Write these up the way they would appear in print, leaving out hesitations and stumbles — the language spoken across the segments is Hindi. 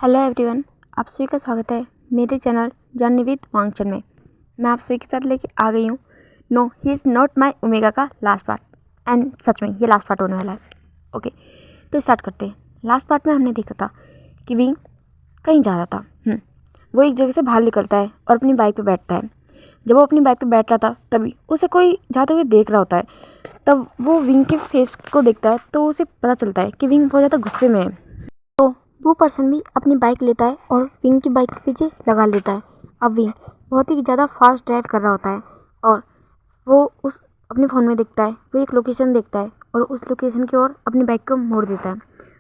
हेलो एवरीवन, आप सभी का स्वागत है मेरे चैनल जर्नी विद वांगचन में। मैं आप सभी के साथ लेके आ गई हूँ no he is not my omega का लास्ट पार्ट। एंड सच में ये लास्ट पार्ट होने वाला है। ओके, तो स्टार्ट करते हैं। लास्ट पार्ट में हमने देखा था कि विंग कहीं जा रहा था। वो एक जगह से बाहर निकलता है और अपनी बाइक पे बैठता है। जब वो अपनी बाइक पे बैठ रहा था तभी उसे कोई जाते हुए देख रहा होता है। तब वो विंग के फेस को देखता है तो उसे पता चलता है कि विंग बहुत ज़्यादा गुस्से में है। तो वो पर्सन भी अपनी बाइक लेता है और विंग की बाइक के पीछे लगा लेता है। अब विंग बहुत ही ज़्यादा फास्ट ड्राइव कर रहा होता है और वो उस अपने फ़ोन में देखता है, वो एक लोकेशन देखता है और उस लोकेशन की ओर अपनी बाइक को मोड़ देता है।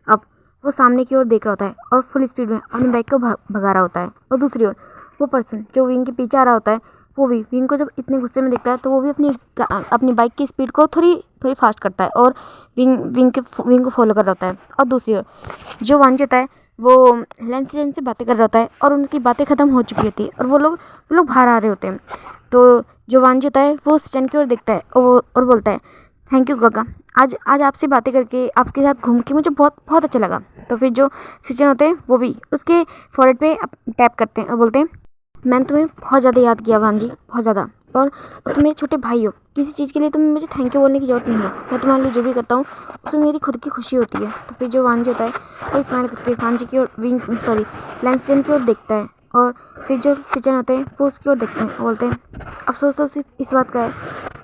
अब वो सामने की ओर देख रहा होता है और फुल स्पीड में अपनी बाइक को भगा रहा होता है। और दूसरी ओर वो पर्सन जो विंग के पीछे आ रहा होता है वो भी विंग को जब इतने गुस्से में देखता है तो वो भी अपनी बाइक की स्पीड को थोड़ी फास्ट करता है और विंग को फॉलो कर रहा होता है। और दूसरी ओर जो वांजी होता है वो लैंसिजन से बातें कर रहा होता है और उनकी बातें ख़त्म हो चुकी होती है और वो लोग बाहर आ रहे होते हैं। तो जो वांजी होता है वो सिचन की ओर देखता है और बोलता है, थैंक यू गगा, आज आपसे बातें करके आपके साथ घूम के मुझे बहुत बहुत अच्छा लगा। तो फिर जो सिचन होते हैं वो भी उसके फॉरहेड पे टैप करते हैं और बोलते हैं, मैंने तुम्हें बहुत ज़्यादा याद किया वांजी, बहुत ज़्यादा, और तुम मेरे छोटे भाई हो। किसी चीज़ के लिए तुम्हें मुझे थैंक यू बोलने की ज़रूरत नहीं है। मैं तुम्हारे लिए जो भी करता हूँ उसमें मेरी खुद की खुशी होती है। तो फिर जो वांजी होता है वो स्माइल करके वांजी की ओर लैंसजन की ओर देखता है और फिर जो सिचन होते हैं वो उसकी ओर देखते हैं और बोलते हैं, अफसोस तो सिर्फ इस बात का है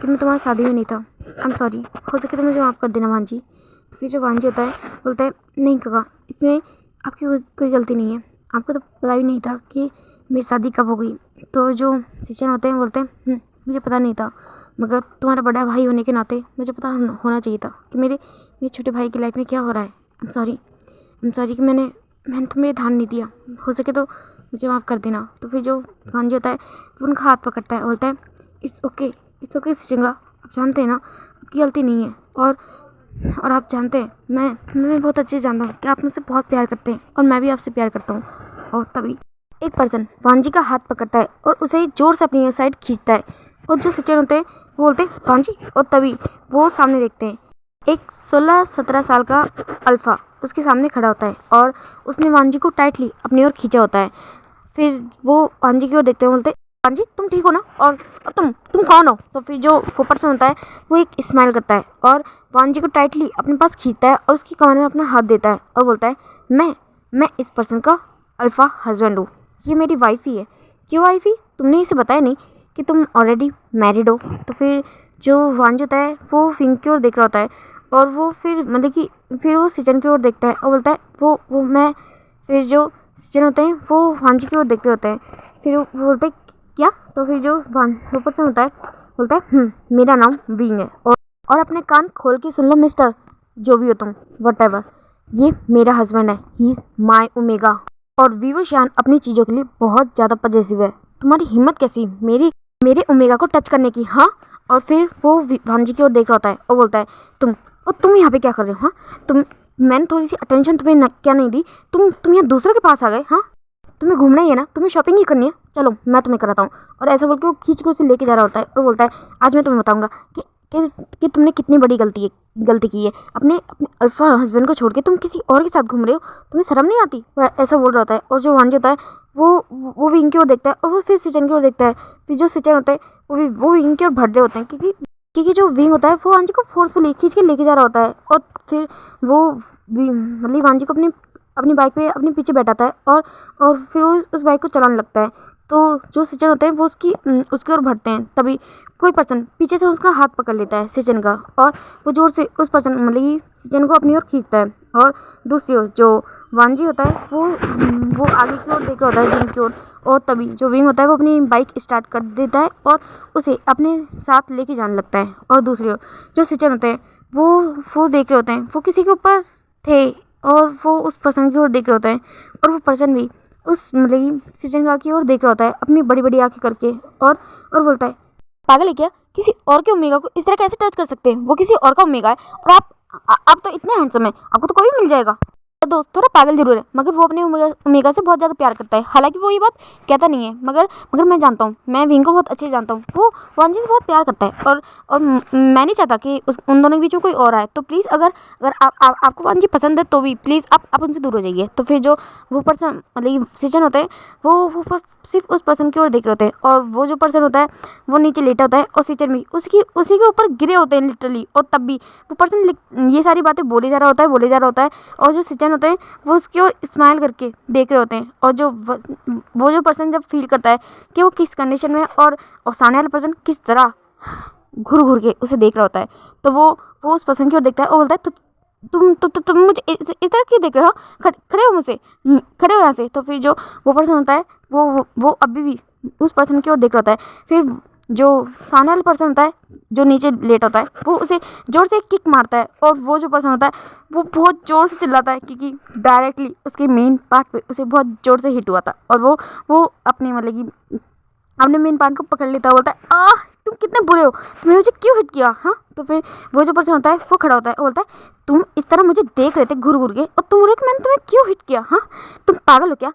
कि मैं तुम्हारी शादी में नहीं था। आई एम सॉरी, हो सके तो मुझे माफ़ कर देना वांजी। तो फिर जो वांजी होता है बोलता है, नहीं काका, इसमें आपकी कोई गलती नहीं है। आपको तो पता भी नहीं था कि मेरी शादी कब हो गई। तो जो सिचन होते हैं बोलते हैं, मुझे पता नहीं था, मगर तुम्हारा बड़ा भाई होने के नाते मुझे पता होना चाहिए था कि मेरे छोटे भाई की लाइफ में क्या हो रहा है। आई एम सॉरी कि मैंने तुम्हें ध्यान नहीं दिया। हो सके तो मुझे माफ़ कर देना। तो फिर जो वांजी होता है वो उनका हाथ पकड़ता है, बोलता है, इट्स ओके सिचंगा, आप जानते हैं ना आपकी गलती नहीं है। और आप जानते हैं मैं बहुत अच्छे से जानता हूँ कि आप मुझसे बहुत प्यार करते हैं और मैं भी आपसे प्यार करता हूँ। और तभी एक पर्सन वांजी का हाथ पकड़ता है और उसे जोर से अपनी साइड खींचता है और जो सिचन होते हैं वो बोलते हैं, वांजी। और तभी वो सामने देखते हैं एक 16-17 साल का अल्फ़ा उसके सामने खड़ा होता है और उसने वांजी को टाइटली अपनी ओर खींचा होता है। फिर वो वांजी की ओर देखते हैं, बोलते हैं, वांजी तुम ठीक हो ना, और तुम कौन हो। तो फिर जो वो पर्सन होता है वो एक स्माइल करता है और वांजी को टाइटली अपने पास खींचता है और उसकी कमर में अपना हाथ देता है और बोलता है, मैं इस पर्सन का अल्फ़ा हस्बैंड हूँ, ये मेरी वाइफ ही है। क्यों वाइफी, तुमने इसे बताया नहीं कि तुम ऑलरेडी मैरिड हो। तो फिर जो वांजी होता है वो विंग की ओर देख रहा होता है और वो फिर वो सिचन की ओर देखता है और बोलता है, वो मैं। फिर जो सिचन होते हैं वो वांजी की ओर देखते होते हैं। फिर वो बोलते हैं, क्या। तो फिर जो वो पर्सन होता है बोलता है, मेरा नाम विंग है और अपने कान खोल के सुन लो मिस्टर, जो भी हो तुम, व्हाटएवर, ये मेरा हस्बैंड है, ही इज़ माई ओमेगा। और वीवो शान अपनी चीज़ों के लिए बहुत ज़्यादा पजेसिव है। तुम्हारी हिम्मत कैसी मेरे ओमेगा को टच करने की, हाँ। और फिर वो वांजी की ओर देख रहा होता है और बोलता है, तुम यहाँ पे क्या कर रहे हो, हाँ। मैंने थोड़ी सी अटेंशन तुम्हें क्या नहीं दी, तुम यहाँ दूसरों के पास आ गए, हाँ। तुम्हें घूमना ही है ना, तुम्हें शॉपिंग ही करनी है, चलो मैं तुम्हें कराता हूँ। और ऐसा बोल के वो खींच के उसे लेके जा रहा होता है और बोलता है, आज मैं तुम्हें बताऊँगा कि तुमने कितनी बड़ी गलती की है। अपने अल्फा हस्बैंड को छोड़ के तुम किसी और के साथ घूम रहे हो, तुम्हें शर्म नहीं आती। वह ऐसा बोल रहा होता है और जो वांजी होता है वो विंग की ओर देखता है और वो फिर सिचन की ओर देखता है। फिर जो सिचन होता है वो विंग की ओर भर रहे होते हैं क्योंकि जो विंग होता है वो वांजी को फोर्सफुली खींच के लेके जा रहा होता है। और फिर वो वांजी को अपनी बाइक पे अपने पीछे बैठाता है और फिर वो उस बाइक को चलाने लगता है। तो जो सिचन होते हैं वो उसकी ओर बढ़ते हैं। तभी कोई पर्सन पीछे से उसका हाथ पकड़ लेता है सिचन का और वो जोर से उस पर्सन सिचन को अपनी ओर खींचता है। और दूसरी ओर जो वांजी होता है वो आगे की ओर देख रहा होता है विंग की ओर। और तभी जो विंग होता है वो अपनी बाइक स्टार्ट कर देता है और उसे अपने साथ लेके जाने लगता है। और दूसरी ओर जो सिचन होते हैं वो देख रहे होते हैं, वो किसी के ऊपर थे और वो उस पर्सन की ओर देख रहे होते हैं और वो पर्सन भी उस सिचन की ओर देख रहा होता है अपनी बड़ी बड़ी आंखें करके और बोलता है, पागल है क्या, किसी और के ओमेगा को इस तरह कैसे टच कर सकते हैं, वो किसी और का ओमेगा है और आप तो इतने हैंडसम हैं, आपको तो कोई भी मिल जाएगा। दोस्त थोड़ा पागल जरूर है, मगर वो अपने ओमेगा से बहुत ज़्यादा प्यार करता है। हालांकि वो ये बात कहता नहीं है, मगर मैं जानता हूँ, मैं विंग को बहुत अच्छे से जानता हूँ। वो वांजी से बहुत प्यार करता है और मैं नहीं चाहता कि उन दोनों के बीच में कोई और आए। तो प्लीज़ अगर अगर आपको वांजी पसंद है तो भी प्लीज़ आप उनसे दूर हो जाइए। तो फिर जो वो पर्सन मतलब सिचन होते हैं वो सिर्फ उस पर्सन की ओर देख रहे होते हैं, और वो जो पर्सन होता है वो नीचे लेटा होता है, और सिचन भी उसी के ऊपर गिरे होते हैं लिटरली। और तब भी वो पर्सन ये सारी बातें बोले जा रहा होता है, और जो सिचन होते हैं वो उसकी ओर स्माइल करके देख रहे होते हैं। और वो जो पर्सन जब फील करता है कि वो किस कंडीशन में है और सामने वाला पर्सन किस तरह घूर घूर के उसे देख रहा होता है, तो वो उस पर्सन की ओर देखता है और बोलता है, तुम मुझे इस तरह क्यों देख रहे हो? खड़े हो मुझसे, खड़े हो यहाँ से। तो फिर जो वो पर्सन होता है वो अभी भी उस पर्सन की ओर देख रहा होता है। फिर जो सामने वाला पर्सन होता है जो नीचे लेट होता है वो उसे जोर से किक मारता है, और वो जो पर्सन होता है वो बहुत जोर से चिल्लाता है, क्योंकि डायरेक्टली उसके मेन पार्ट पे उसे बहुत जोर से हिट हुआ था। और वो अपने मतलब कि अपने मेन पार्ट को पकड़ लेता है, बोलता है, तुम कितने बुरे हो, तुमने मुझे क्यों हिट किया? हाँ। तो फिर वो जो पर्सन होता है वो खड़ा होता है और बोलता है, तुम इस तरह मुझे देख रहे थे घूर घूर के, और तुम बोले कि मैंने तुम्हें क्यों हिट किया? हाँ, तुम पागल हो क्या?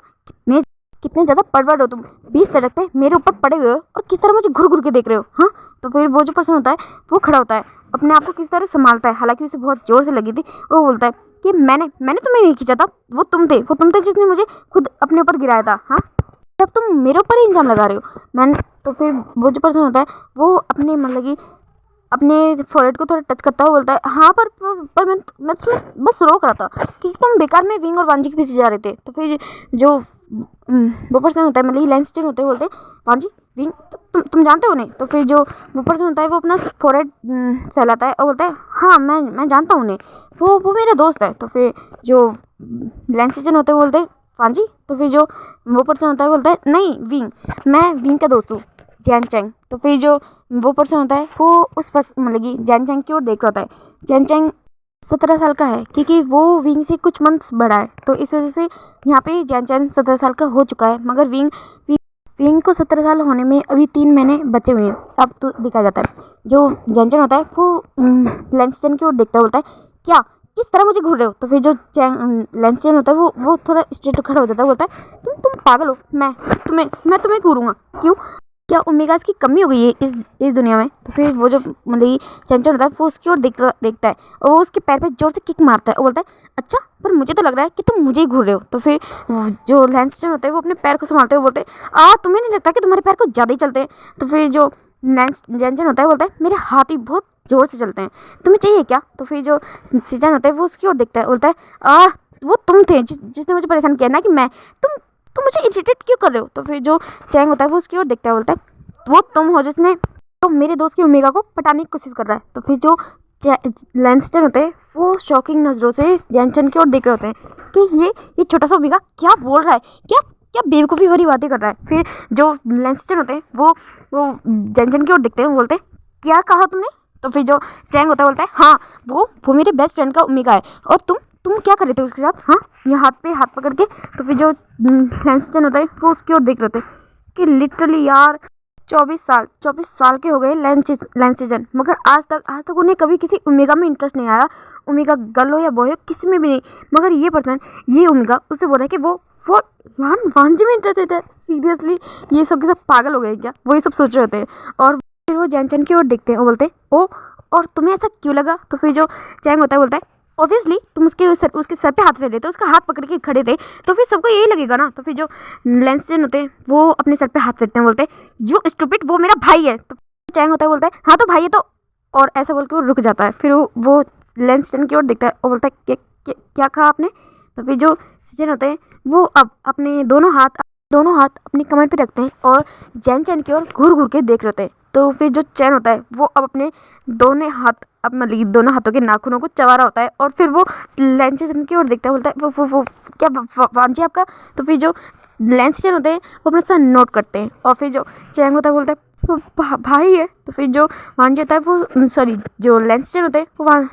कितने ज़्यादा परवर्ड हो तुम, 20 सड़क पे मेरे ऊपर पड़े हुए हो और किस तरह मुझे घूर घूर के देख रहे हो? हाँ। तो फिर वो जो पर्सन होता है वो खड़ा होता है, अपने आप को किस तरह संभालता है, हालांकि उसे बहुत जोर से लगी थी, और वो बोलता है कि मैंने तुम्हें नहीं खींचा था, वो तुम थे जिसने मुझे खुद अपने ऊपर गिराया था। हाँ, तब तुम मेरे ऊपर ही इल्ज़ाम लगा रहे हो। मैंने तो फिर वो जो पर्सन होता है वो अपने मतलब कि अपने फोरहेड को थोड़ा टच करता है, बोलता है, हाँ पर मैं तुम्हें बस रोक रहा था कि तुम बेकार में विंग और वांजी के पीछे जा रहे थे। तो फिर जो वो पर्सन होता है मतलब लैंसस्टेन होते हैं, बोलते हैं, वांजी विंग तुम जानते हो नहीं? तो फिर जो वो पर्सन होता है वो अपना फोरहेड सहलाता है और बोलता है, हाँ मैं जानता हूँ उन्हें, वो मेरा दोस्त है। तो फिर जो लैंसस्टेन होते हैं बोलते हैं, वांजी। तो फिर जो वो पर्सन होता है बोलता है, नहीं विंग, मैं विंग का दोस्त हूँ, जैन चैंग। तो फिर जो वो पर्सन होता है वो उस मतलब कि जैन चैंग की ओर देख रहा होता है। जैन चैंग 17 साल का है, क्योंकि वो विंग से कुछ मंथ्स बड़ा है, तो इस वजह से यहाँ पे जैन चैंग 17 साल का हो चुका है, मगर विंग को 17 साल होने में अभी 3 महीने बचे हुए हैं, अब तो दिखा जाता है। जो जैन चैंग होता है वो लैंसस्टेन की ओर देखता है, बोलता है, क्या किस तरह मुझे घूर रहे हो? तो फिर जो लैंसस्टेन होता है वो थोड़ा स्ट्रेट खड़ा हो जाता है, बोलता है, तुम पागल हो, मैं तुम्हें घूरूंगा क्यों? क्या ओमेगास की कमी हो गई है इस दुनिया में? तो फिर वो जो मतलब चैंचन होता है वो उसकी ओर देखता है, और वो उसके पैर पे जोर से किक मारता है और बोलता है, अच्छा पर मुझे तो लग रहा है कि तुम मुझे ही घूर रहे हो। तो फिर जो लैंसस्टेन होते हैं वो अपने पैर को संभालते हुए बोलते हैं, तुम्हें नहीं लगता कि तुम्हारे पैर को ज़्यादा ही चलते हैं? तो फिर जो जैनचन होता है बोलता है, मेरे हाथ ही बहुत जोर से चलते हैं, तुम्हें चाहिए क्या? तो फिर जो सीजन होता है वो उसकी ओर देखता है, बोलता है, वो तुम थे जिसने मुझे परेशान किया ना, कि मैं तुम मुझे इरिटेट क्यों कर रहे हो? तो फिर जो चैंग होता है वो उसकी ओर देखता है, बोलता है, वो तुम हो जिसने तो मेरे दोस्त की ओमेगा को पटाने की कोशिश कर रहा है। तो फिर जो लैंसस्टेन होते हैं वो शॉकिंग नज़रों से जैनचन की ओर देख रहे होते हैं कि ये छोटा सा ओमेगा क्या बोल रहा है, क्या बेवकूफ़ी भरी बातें कर रहा है। फिर जो लैंसस्टेन होते हैं वो जैनचन की ओर देखते हैं, बोलते हैं, क्या कहा तुमने? तो फिर जो चैंग होता है बोलता है, हाँ वो मेरे बेस्ट फ्रेंड का ओमेगा है, और तुम क्या कर रहे थे उसके साथ? हाँ, ये हाथ पे हाथ पकड़ के। तो फिर जो लैंसस्टेन होता है वो उसकी ओर देख रहे थे कि लिटरली यार 24 साल के हो गए लैंसस्टेन, मगर आज तक उन्हें कभी किसी ओमेगा में इंटरेस्ट नहीं आया, ओमेगा गर्ल हो या बॉय हो, किसी में भी नहीं। मगर ये पर्सन ये ओमेगा उससे बोल रहा है कि वो वांजी में इंटरेस्टेड है। सीरियसली ये सब के सब पागल हो गए क्या? वो ये सब सोच रहे होते हैं, और फिर वो जैनचन की ओर देखते हैं और बोलते हैं, ओ और तुम्हें ऐसा क्यों लगा? तो फिर जो चैंग होता है बोलता है, ऑब्वियसली तुम उसके सर पे हाथ फेर रहे थे, उसका हाथ पकड़ के खड़े थे, तो फिर सबको यही लगेगा ना। तो फिर जो लैंसस्टेन होते हैं वो अपने सर पे हाथ फेरते हैं, बोलते हैं, यू स्टूपिड, वो मेरा भाई है। तो चैंग होता है बोलता है, हाँ तो भाई है तो, और ऐसा बोल के वो रुक जाता है। फिर वो लैंसस्टेन की ओर देखता है और बोलता है, क्या कहा आपने? तो फिर जो सीजन होते हैं वो अब अपने दोनों हाथ अपनी कमर पे रखते हैं और चैन की ओर घूर के देख रहे होते हैं। तो फिर जो चैन होता है वो अब अपने दोनों हाथों के नाखूनों को चबा रहा होता है, और फिर वो लैंसस्टेन की ओर देखता है, बोलता है, वो क्या वांजी आपका? तो फिर जो लैंसस्टेन होते हैं वो अपना साथ नोट करते हैं, और फिर जो चैंग होता है बोलता है, वो भाई है। तो फिर जो वांजी होता है वो जो लैंसस्टेन होते हैं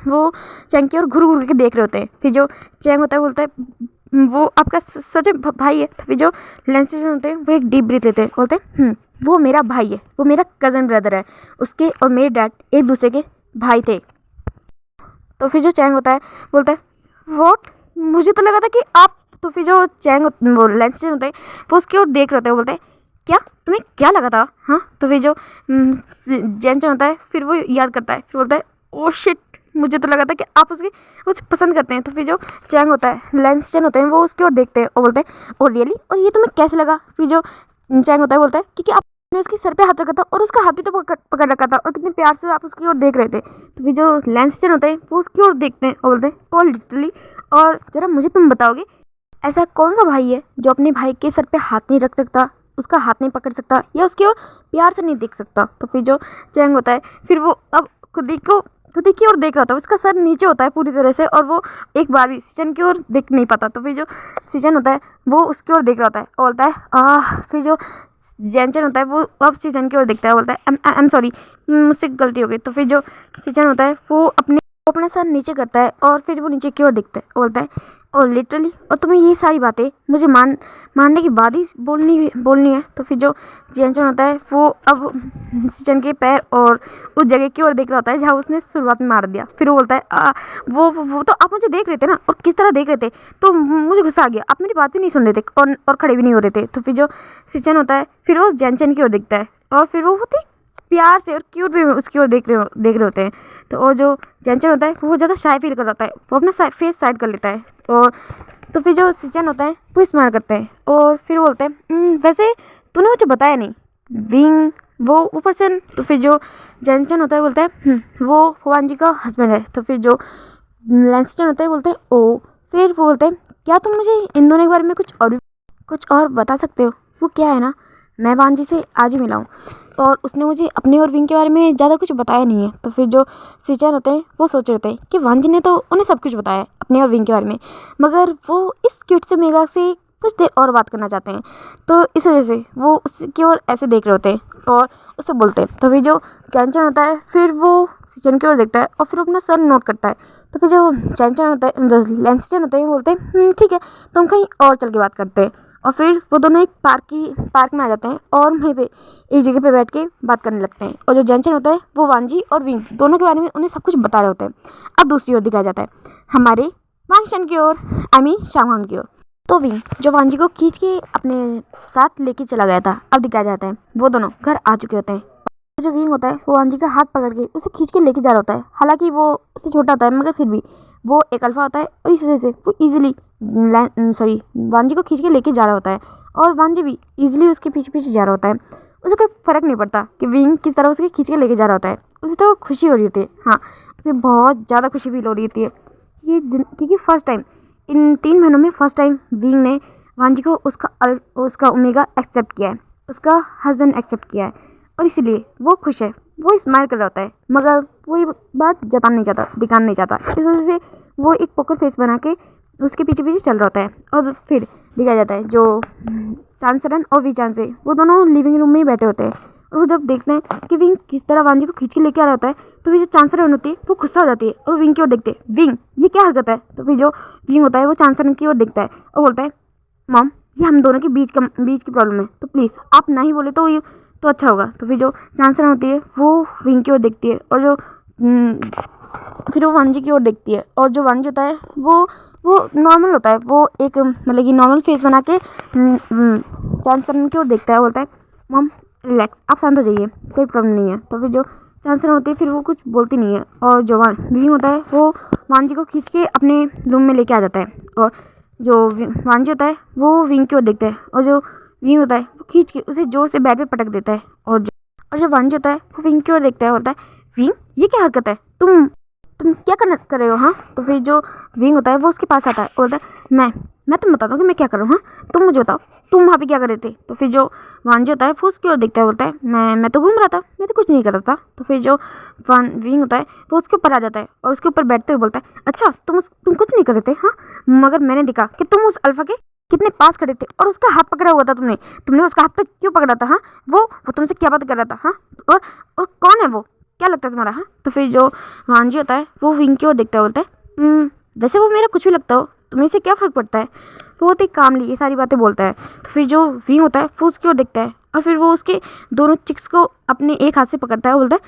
वो चैंग की ओर घूर के देख रहे होते हैं। फिर जो चैंग होता है बोलता है, वो आपका सच में भाई है? तो फिर जो लैंसस्टेन होते हैं वो एक डीप ब्रीथ लेते हैं, बोलते हैं, वो मेरा भाई है, वो मेरा कज़न ब्रदर है, उसके और मेरे डैड एक दूसरे के भाई थे। तो फिर जो चैंग होता है बोलता है, व्हाट? मुझे तो लगा था कि आप, तो फिर जो चैंग वो लेंस चैन होते हैं वो उसकी ओर देख रहे होते हैं। बोलते हैं क्या तुम्हें क्या लगा था? हाँ, तो फिर जो जैन चैन होता है फिर वो याद करता है, फिर बोलता है ओ शिट, मुझे तो लगा था कि आप उसे पसंद करते हैं। तो फिर जो चैंग होता है, लेंस चैन होते हैं, वो उसकी ओर देखते हैं और बोलते हैं ओ रियली, और ये तुम्हें कैसे लगा? फिर जो चैंग होता है बोलता है क्योंकि आपने उसके सर पे हाथ रखा था और उसका हाथ भी तो पकड़ रखा था और कितने प्यार से आप उसकी ओर देख रहे थे। तो फिर जो लेंस चैन होते हैं वो उसकी ओर देखते हैं और बोलते हैं ओ लिटरली, और ज़रा मुझे तुम बताओगे ऐसा कौन सा भाई है जो अपने भाई के सर पे हाथ नहीं रख सकता, उसका हाथ नहीं पकड़ सकता या उसकी ओर प्यार से नहीं देख सकता? तो फिर जो चैंग होता है फिर वो अब खुद ही की ओर देख रहा था, उसका सर नीचे होता है पूरी तरह से और वो एक बार भी सीजन की ओर देख नहीं पाता। तो फिर जो सीजन होता है वो उसकी ओर देख रहा होता है और बोलता है फिर जो जैनचन होता है वो अब सीजन की ओर देखता है, बोलता है आई एम सॉरी, मुझसे गलती हो गई। तो फिर जो सीजन होता है वो अपना सर नीचे करता है और फिर वो नीचे की ओर देखता है, बोलता है और लिटरली, और तुम्हें ये सारी बातें मुझे मानने के बाद ही बोलनी है। तो फिर जो जैनचन होता है वो अब सीजन के पैर और उस जगह की ओर देख रहा होता है जहाँ उसने शुरुआत में मार दिया। फिर वो बोलता है वो तो आप मुझे देख रहे थे ना, और किस तरह देख रहे थे, तो मुझे गुस्सा आ गया, आप मेरी बात भी नहीं सुन रहे थे और खड़े भी नहीं हो रहे थे। तो फिर जो सीजन होता है फिर वो जैनचन की ओर देखता है और फिर वो बहुत ही प्यार से और क्यूट भी उसकी ओर देख रहे होते हैं। तो और जो जैनचन होता है वो ज़्यादा शाय फील कर रहा होता है, वो अपना फेस साइड कर लेता है। और तो फिर जो सीजन होता है वो स्माइल करते हैं और फिर बोलते हैं वैसे तूने मुझे बताया नहीं विंग वो पर्सन। तो फिर जो जैनचन होता है बोलता है वो हुआन जी का हस्बैंड है। तो फिर जो लेंसचन होता है बोलते हैं ओ, फिर वो बोलते हैं क्या तुम मुझे इन दोनों के बारे में कुछ और बता सकते हो? वो क्या है ना, मैं वान जी से आज ही मिला हूँ और उसने मुझे अपने और विंग के बारे में ज़्यादा कुछ बताया नहीं है। तो फिर जो सीजन होते हैं वो सोच रहे थे कि वान जी ने तो उन्हें सब कुछ बताया अपने और विंग के बारे में, मगर वो इस क्यूट से मेगा से कुछ देर और बात करना चाहते हैं। तो इस वजह से वो उसकी ओर ऐसे देख रहे होते हैं और उससे बोलते हैं। तो फिर जो चैनचन होता है फिर वो सीजन की ओर देखता है और फिर अपना सर नोट करता है। तो फिर जो चैनचन होता है लेंसचन होता है वो बोलते हैं ठीक है, तो हम कहीं और चल के बात करते हैं। और फिर वो दोनों एक पार्क में आ जाते हैं और वहीं पे एक जगह पे बैठ के बात करने लगते हैं। और जो जैनचन होता है वो वांजी और विंग दोनों के बारे में उन्हें सब कुछ बता रहे होते हैं। अब दूसरी ओर दिखाया जाता है हमारे वांगशन की ओर, आई मीन शांगवांग की ओर। तो विंग जो वांजी को खींच के अपने साथ लेके चला गया था, अब दिखाया जाता है वो दोनों घर आ चुके होते हैं। जो विंग होता है वो वांजी का हाथ पकड़ के उसे खींच के लेके जा रहा होता है, हालांकि वो उससे छोटा होता है मगर फिर भी वो एक अल्फा होता है और इस वजह से वो ईजिली वांजी को खींच के लेके जा रहा होता है और वांजी भी ईजिली उसके पीछे पीछे जा रहा होता है। उसे कोई फ़र्क नहीं पड़ता कि विंग किस तरह उसके खींच के लेके जा रहा होता है, उसे तो खुशी हो रही होती है। हाँ, उसे बहुत ज़्यादा खुशी फील हो रही होती है क्योंकि फर्स्ट टाइम इन 3 महीनों में फर्स्ट टाइम विंग ने वांजी को उसका ओमेगा एक्सेप्ट किया है, उसका हस्बैंड एक्सेप्ट किया है और इसीलिए वो खुश है। वो स्माइल कर रहा होता है मगर वो ये बात दिखाना नहीं चाहता। इस वजह से वो एक पोकर फेस बना के उसके पीछे पीछे चल रहा होता है। और फिर दिखाया जाता है जो चांसरन और वी से वो दोनों लिविंग रूम में ही बैठे होते हैं और वो जब देखते हैं कि विंग किस तरह वांजी को खींच के लेके आ रहा होता है तो फिर जो चांसरन होती है वो गुस्सा हो जाती है और विंग की ओर देखते हैं, विंग ये क्या हरकत है? तो फिर जो विंग होता है वो चांसरन की ओर देखता है और बोलता है मॉम ये हम दोनों के बीच की प्रॉब्लम है, तो प्लीज़ आप ना ही बोले तो अच्छा होगा। तो फिर जो चांसरन होती है वो विंग की ओर देखती है और जो फिर वो वांजी की ओर देखती है और जो वांजी होता है वो नॉर्मल होता है, वो एक मतलब कि नॉर्मल फेस बना के चांसरन की ओर देखता है, बोलता है मॉम रिलैक्स, आप शांत हो जाइए, कोई प्रॉब्लम नहीं है। तो फिर जो चांसरन होती है फिर वो कुछ बोलती नहीं है और जो विंग होता है वो वांजी को खींच के अपने रूम में लेके आ जाता है और जो वांजी होता है वो विंग की ओर देखता है और जो विंग होता है वो खींच के उसे जोर से बेड पे पटक देता है और जो वांजी होता है वो विंग की ओर देखता है, बोलता है विंग ये क्या हरकत है, तुम क्या कर रहे हो? हाँ, तो फिर जो विंग होता है वो उसके पास आता है और बोलता है मैं तुम्हें बताता हूँ कि मैं क्या कर रहा हूँ। हाँ, तुम मुझे बताओ तुम वहाँ पे क्या कर रहे थे? तो फिर जो वांजी होता है वो उसकी ओर देखता है, बोलता है मैं तो घूम रहा था, मैं तो कुछ नहीं कर रहा था। तो फिर जो विंग होता है वो उसके ऊपर आ जाता है और उसके ऊपर बैठते हुए बोलता है अच्छा तुम कुछ नहीं कर रहे थे? हाँ, मगर मैंने देखा कि तुम उस अल्फा के कितने पास खड़े थे और उसका हाथ पकड़ा हुआ था, तुमने उसका हाथ पे क्यों पकड़ा था? हाँ, वो तुमसे क्या बात कर रहा था? हाँ, और कौन है वो, क्या लगता है तुम्हारा? हाँ, तो फिर जो वांजी होता है वो विंग की ओर देखता है, बोलता है वैसे वो मेरा कुछ भी लगता हो, तुम्हें इससे क्या फ़र्क पड़ता है? बहुत ही कामली ये सारी बातें बोलता है। तो फिर जो विंग होता है वो उसकी ओर देखता है और फिर वो उसके दोनों चिक्स को अपने एक हाथ से पकड़ता है, बोलता है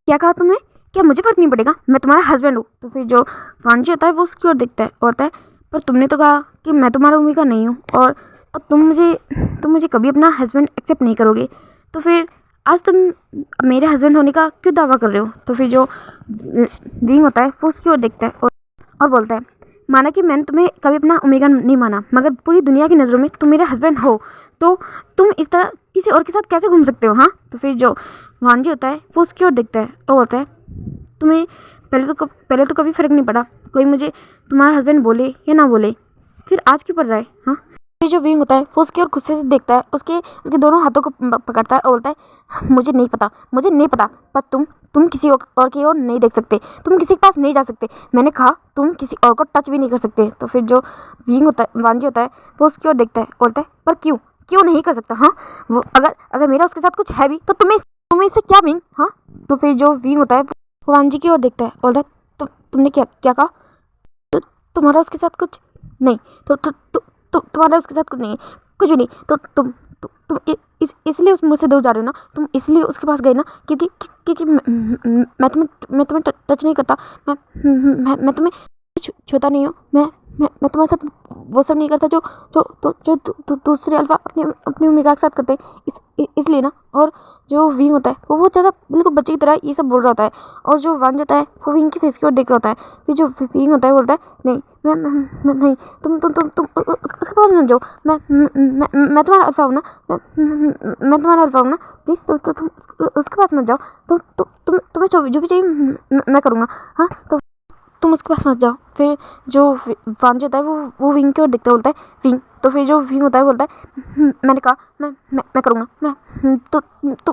क्या कहा तुमने? क्या मुझे फ़र्क नहीं पड़ेगा? मैं तुम्हारा हस्बैंड हूँ। तो फिर जो वांजी होता है वो उसकी ओर देखता है और बोलता है पर तुमने तो कहा कि मैं तुम्हारा ओमेगा नहीं हूँ, और तुम मुझे कभी अपना हस्बैंड एक्सेप्ट नहीं करोगे, तो फिर आज तुम मेरे हस्बैंड होने का क्यों दावा कर रहे हो? तो फिर जो विंग होता है वो उसकी ओर देखता है और बोलता है, माना कि मैंने तुम्हें कभी अपना ओमेगा नहीं माना, मगर पूरी दुनिया की नज़रों में तुम मेरे हस्बैंड हो, तो तुम इस तरह किसी और के साथ कैसे घूम सकते हो? हाँ। तो फिर जो वांजी होता है वो उसकी ओर देखता है और बोलता है, तुम्हें पहले तो कभी फ़र्क नहीं पड़ा, कोई मुझे तुम्हारा हस्बैंड बोले या ना बोले, फिर आज क्यों पड़ रहा है? हाँ। फिर जो विंग होता है वो उसकी ओर गुस्से से देखता है, उसके दोनों हाथों को पकड़ता है और बोलता है, मुझे नहीं पता, पर तुम किसी और की ओर नहीं देख सकते, तुम किसी के पास नहीं जा सकते, मैंने कहा तुम किसी और को टच भी नहीं कर सकते। तो फिर जो विंग होता है, वांजी होता है, वो उसकी ओर देखता है और बोलता है, पर क्यों नहीं कर सकता? हाँ, वो अगर मेरा उसके साथ कुछ है भी तो तुम्हें इससे क्या विंग? हाँ। तो फिर जो विंग होता है वो वांजी की ओर देखता है और बोलता है, तुमने क्या कहा? तुम्हारा उसके साथ कुछ नहीं, तुम्हारा उसके साथ कुछ नहीं है, कुछ भी नहीं, तो तुम इसलिए मुझसे दूर जा रहे हो ना, तुम इसलिए उसके पास गए ना क्योंकि मैं तुम्हें टच नहीं करता, मैं तुम्हें छूता नहीं हूँ, मैं तुम्हारे साथ वो सब नहीं करता जो दूसरे अल्फा अपने ओमेगा के साथ करते हैं, इसलिए ना। और जो विंग होता है वो बहुत ज़्यादा बिल्कुल बच्चे की तरह ये सब बोल रहा होता है, और जो वांज होता है वो विंग की फेस की ओर देख रहा होता है। फिर जो विंग होता है बोलता है, नहीं मैं नहीं, तुम उसके पास मत जाओ, मैं तुम्हारा अल्फा हूँ ना, मैं तुम्हारा अल्फा हूँ ना, प्लीज़ तुम उसके पास मत जाओ, तुम्हें जो भी चाहिए मैं करूँगा। हाँ, तो तुम उसके पास मत जाओ। फिर जो वांज होता है वो विंग की ओर देखता बोलता है, विंग। तो फिर जो विंग होता है बोलता है, मैंने कहा मैं करूँगा,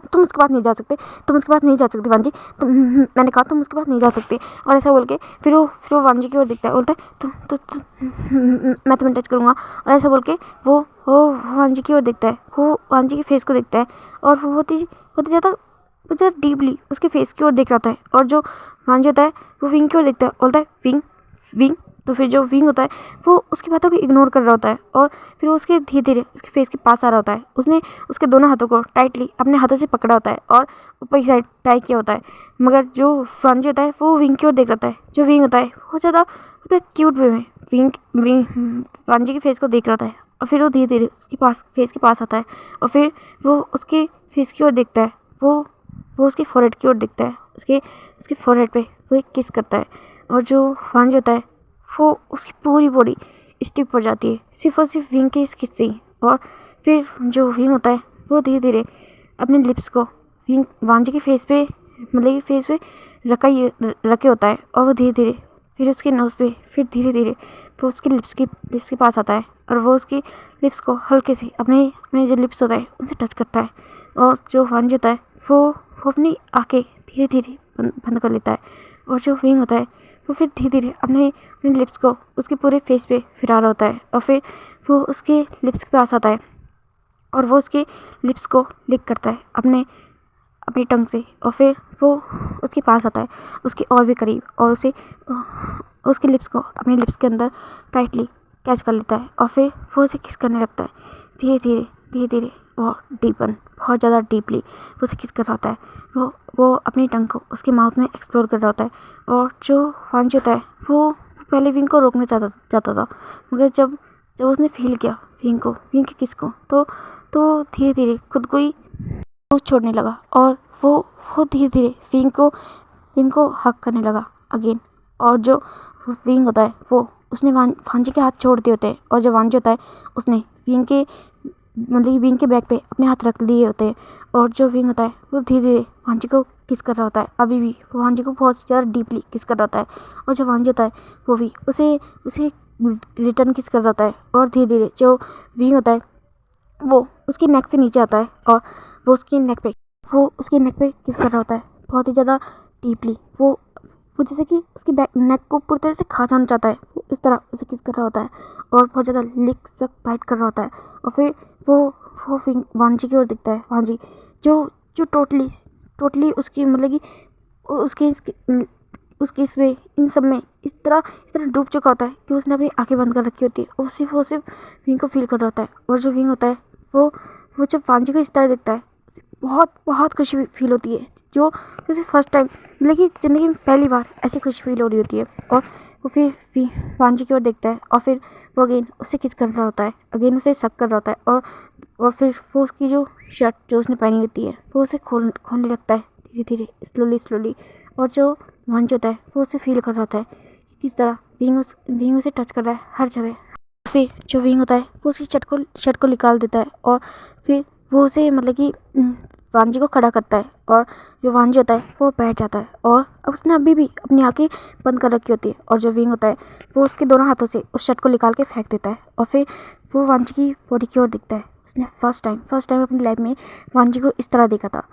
तुम उसके पास नहीं जा सकते वांजी, मैंने कहा तुम उसके पास नहीं जा सकते। और ऐसा बोल के फिर वो वांजी की ओर देखता है, बोलता है मैं तुम्हें टच करूँगा। और ऐसा बोल के वो वांजी की ओर देखता है, वो वांजी के फेस को देखता है, और वो बहुत ही ज़्यादा डीपली उसके फेस की ओर देख रहा था। और जो वांजी होता है वो विंग की ओर देखता है, बोलता है, विंग। तो फिर जो विंग होता है वो उसकी बातों को इग्नोर कर रहा होता है, और फिर वो उसके धीरे धीरे उसके फेस के पास आ रहा होता है। उसने उसके दोनों हाथों को टाइटली अपने हाथों से पकड़ा होता है और ऊपर की साइड टाई किया होता है, मगर जो वांजी होता है वो विंग की ओर देख रहा है। जो विंग होता है वो ज़्यादा क्यूट वे में विंग वांजी के फेस को देख रहा है, और फिर वो धीरे धीरे उसके पास फेस के पास आता है, और फिर वो उसके फेस की ओर देखता है, वो उसके फोरहेड की ओर देखता है, उसके फोरहेड पे वो एक किस करता है। और जो वांजी होता है वो उसकी पूरी बॉडी स्टिफ पड़ जाती है, सिर्फ और सिर्फ विंग के इस किस से ही। और फिर जो विंग होता है वो धीरे धीरे अपने लिप्स को विंग वांजी के फेस पे रखे होता है, और वो धीरे धीरे फिर उसके नोज़ पे फिर धीरे धीरे वो उसके लिप्स के पास आता है, और वो उसकी लिप्स को हल्के से अपने जो लिप्स होता है उनसे टच करता है। और जो वांजी होता है वो अपनी आँखें धीरे धीरे बंद कर लेता है, और जो विंग होता है वो फिर धीरे धीरे अपने लिप्स को उसके पूरे फेस पे फिरा रहा होता है, और फिर वो उसके लिप्स के पास आता है, और वो उसके लिप्स को लिक करता है अपनी टंग से, और फिर वो उसके पास आता है उसके और भी करीब, और उसके लिप्स को अपने लिप्स के अंदर टाइटली कैच कर लेता है, और फिर वो उसे किस करने लगता है धीरे धीरे और डीपन बहुत ज़्यादा डीपली वो उसे किस कर रहा होता है। वो अपनी टंग को उसके माउथ में एक्सप्लोर कर रहा होता है। और जो वांजी होता है वो पहले विंग को रोकना चाहता था, मगर जब उसने फील किया विंग के किस को, तो धीरे धीरे खुद को ही छोड़ने लगा, और वो धीरे धीरे विंग को हक करने लगा अगेन। और जो विंग होता है वो उसने वांजी के हाथ छोड़ दिए होते हैं, और जो वांजी होता है उसने विंग के बैक पे अपने हाथ रख लिए होते हैं, और जो विंग होता है वो धीरे धीरे वांजी को किस कर रहा होता है। अभी भी वो वांजी को बहुत ज़्यादा डीपली किस कर रहा होता है, और जो वांजी होता है वो भी उसे रिटर्न किस कर रहा होता है। और धीरे धीरे जो विंग होता है वो उसकी नेक से नीचे आता है, और वो उसकी नेक पे किस कर रहा होता है बहुत ही ज़्यादा डीपली। वो जैसे कि उसकी नेक को पूरी तरह से खा जाना चाहता है, उस तरह उसे किस कर रहा होता है, और बहुत ज़्यादा लिक सक बाइट कर रहा होता है। और फिर वो वांजी की ओर दिखता है, वांजी जो टोटली उसकी मतलब कि उसके इसमें इन सब में इस तरह डूब चुका होता है कि उसने अपनी आंखें बंद कर रखी होती है, और सिर्फ विंग को फील कर रहा होता है। और जो विंग होता है वो जब वांजी को इस तरह दिखता है बहुत बहुत खुशी फील होती है, जो उसे फर्स्ट टाइम मतलब कि ज़िंदगी में पहली बार ऐसी खुशी फील हो रही होती है। और वो फिर वांजी की ओर देखता है और फिर वो अगेन उसे किस कर रहा होता है, अगेन उसे शक कर रहा होता है। और फिर वो उसकी जो शर्ट जो उसने पहनी होती है वो उसे खोलने लगता है धीरे धीरे, स्लोली। और जो वांजी होता है वो उसे फील कर रहा होता है कि किस तरह विंग उसे टच कर रहा है हर जगह। फिर जो विंग होता है वो उसकी शर्ट को निकाल देता है और फिर वो उसे मतलब कि वांजी को खड़ा करता है। और जो वांजी होता है वो बैठ जाता है और उसने अभी भी अपनी आंखें बंद कर रखी होती है। और जो विंग होता है वो उसके दोनों हाथों से उस शर्ट को निकाल के फेंक देता है और फिर वो वांजी की बॉडी की ओर दिखता है। उसने फर्स्ट टाइम अपनी लाइफ में वांजी को इस तरह देखा था।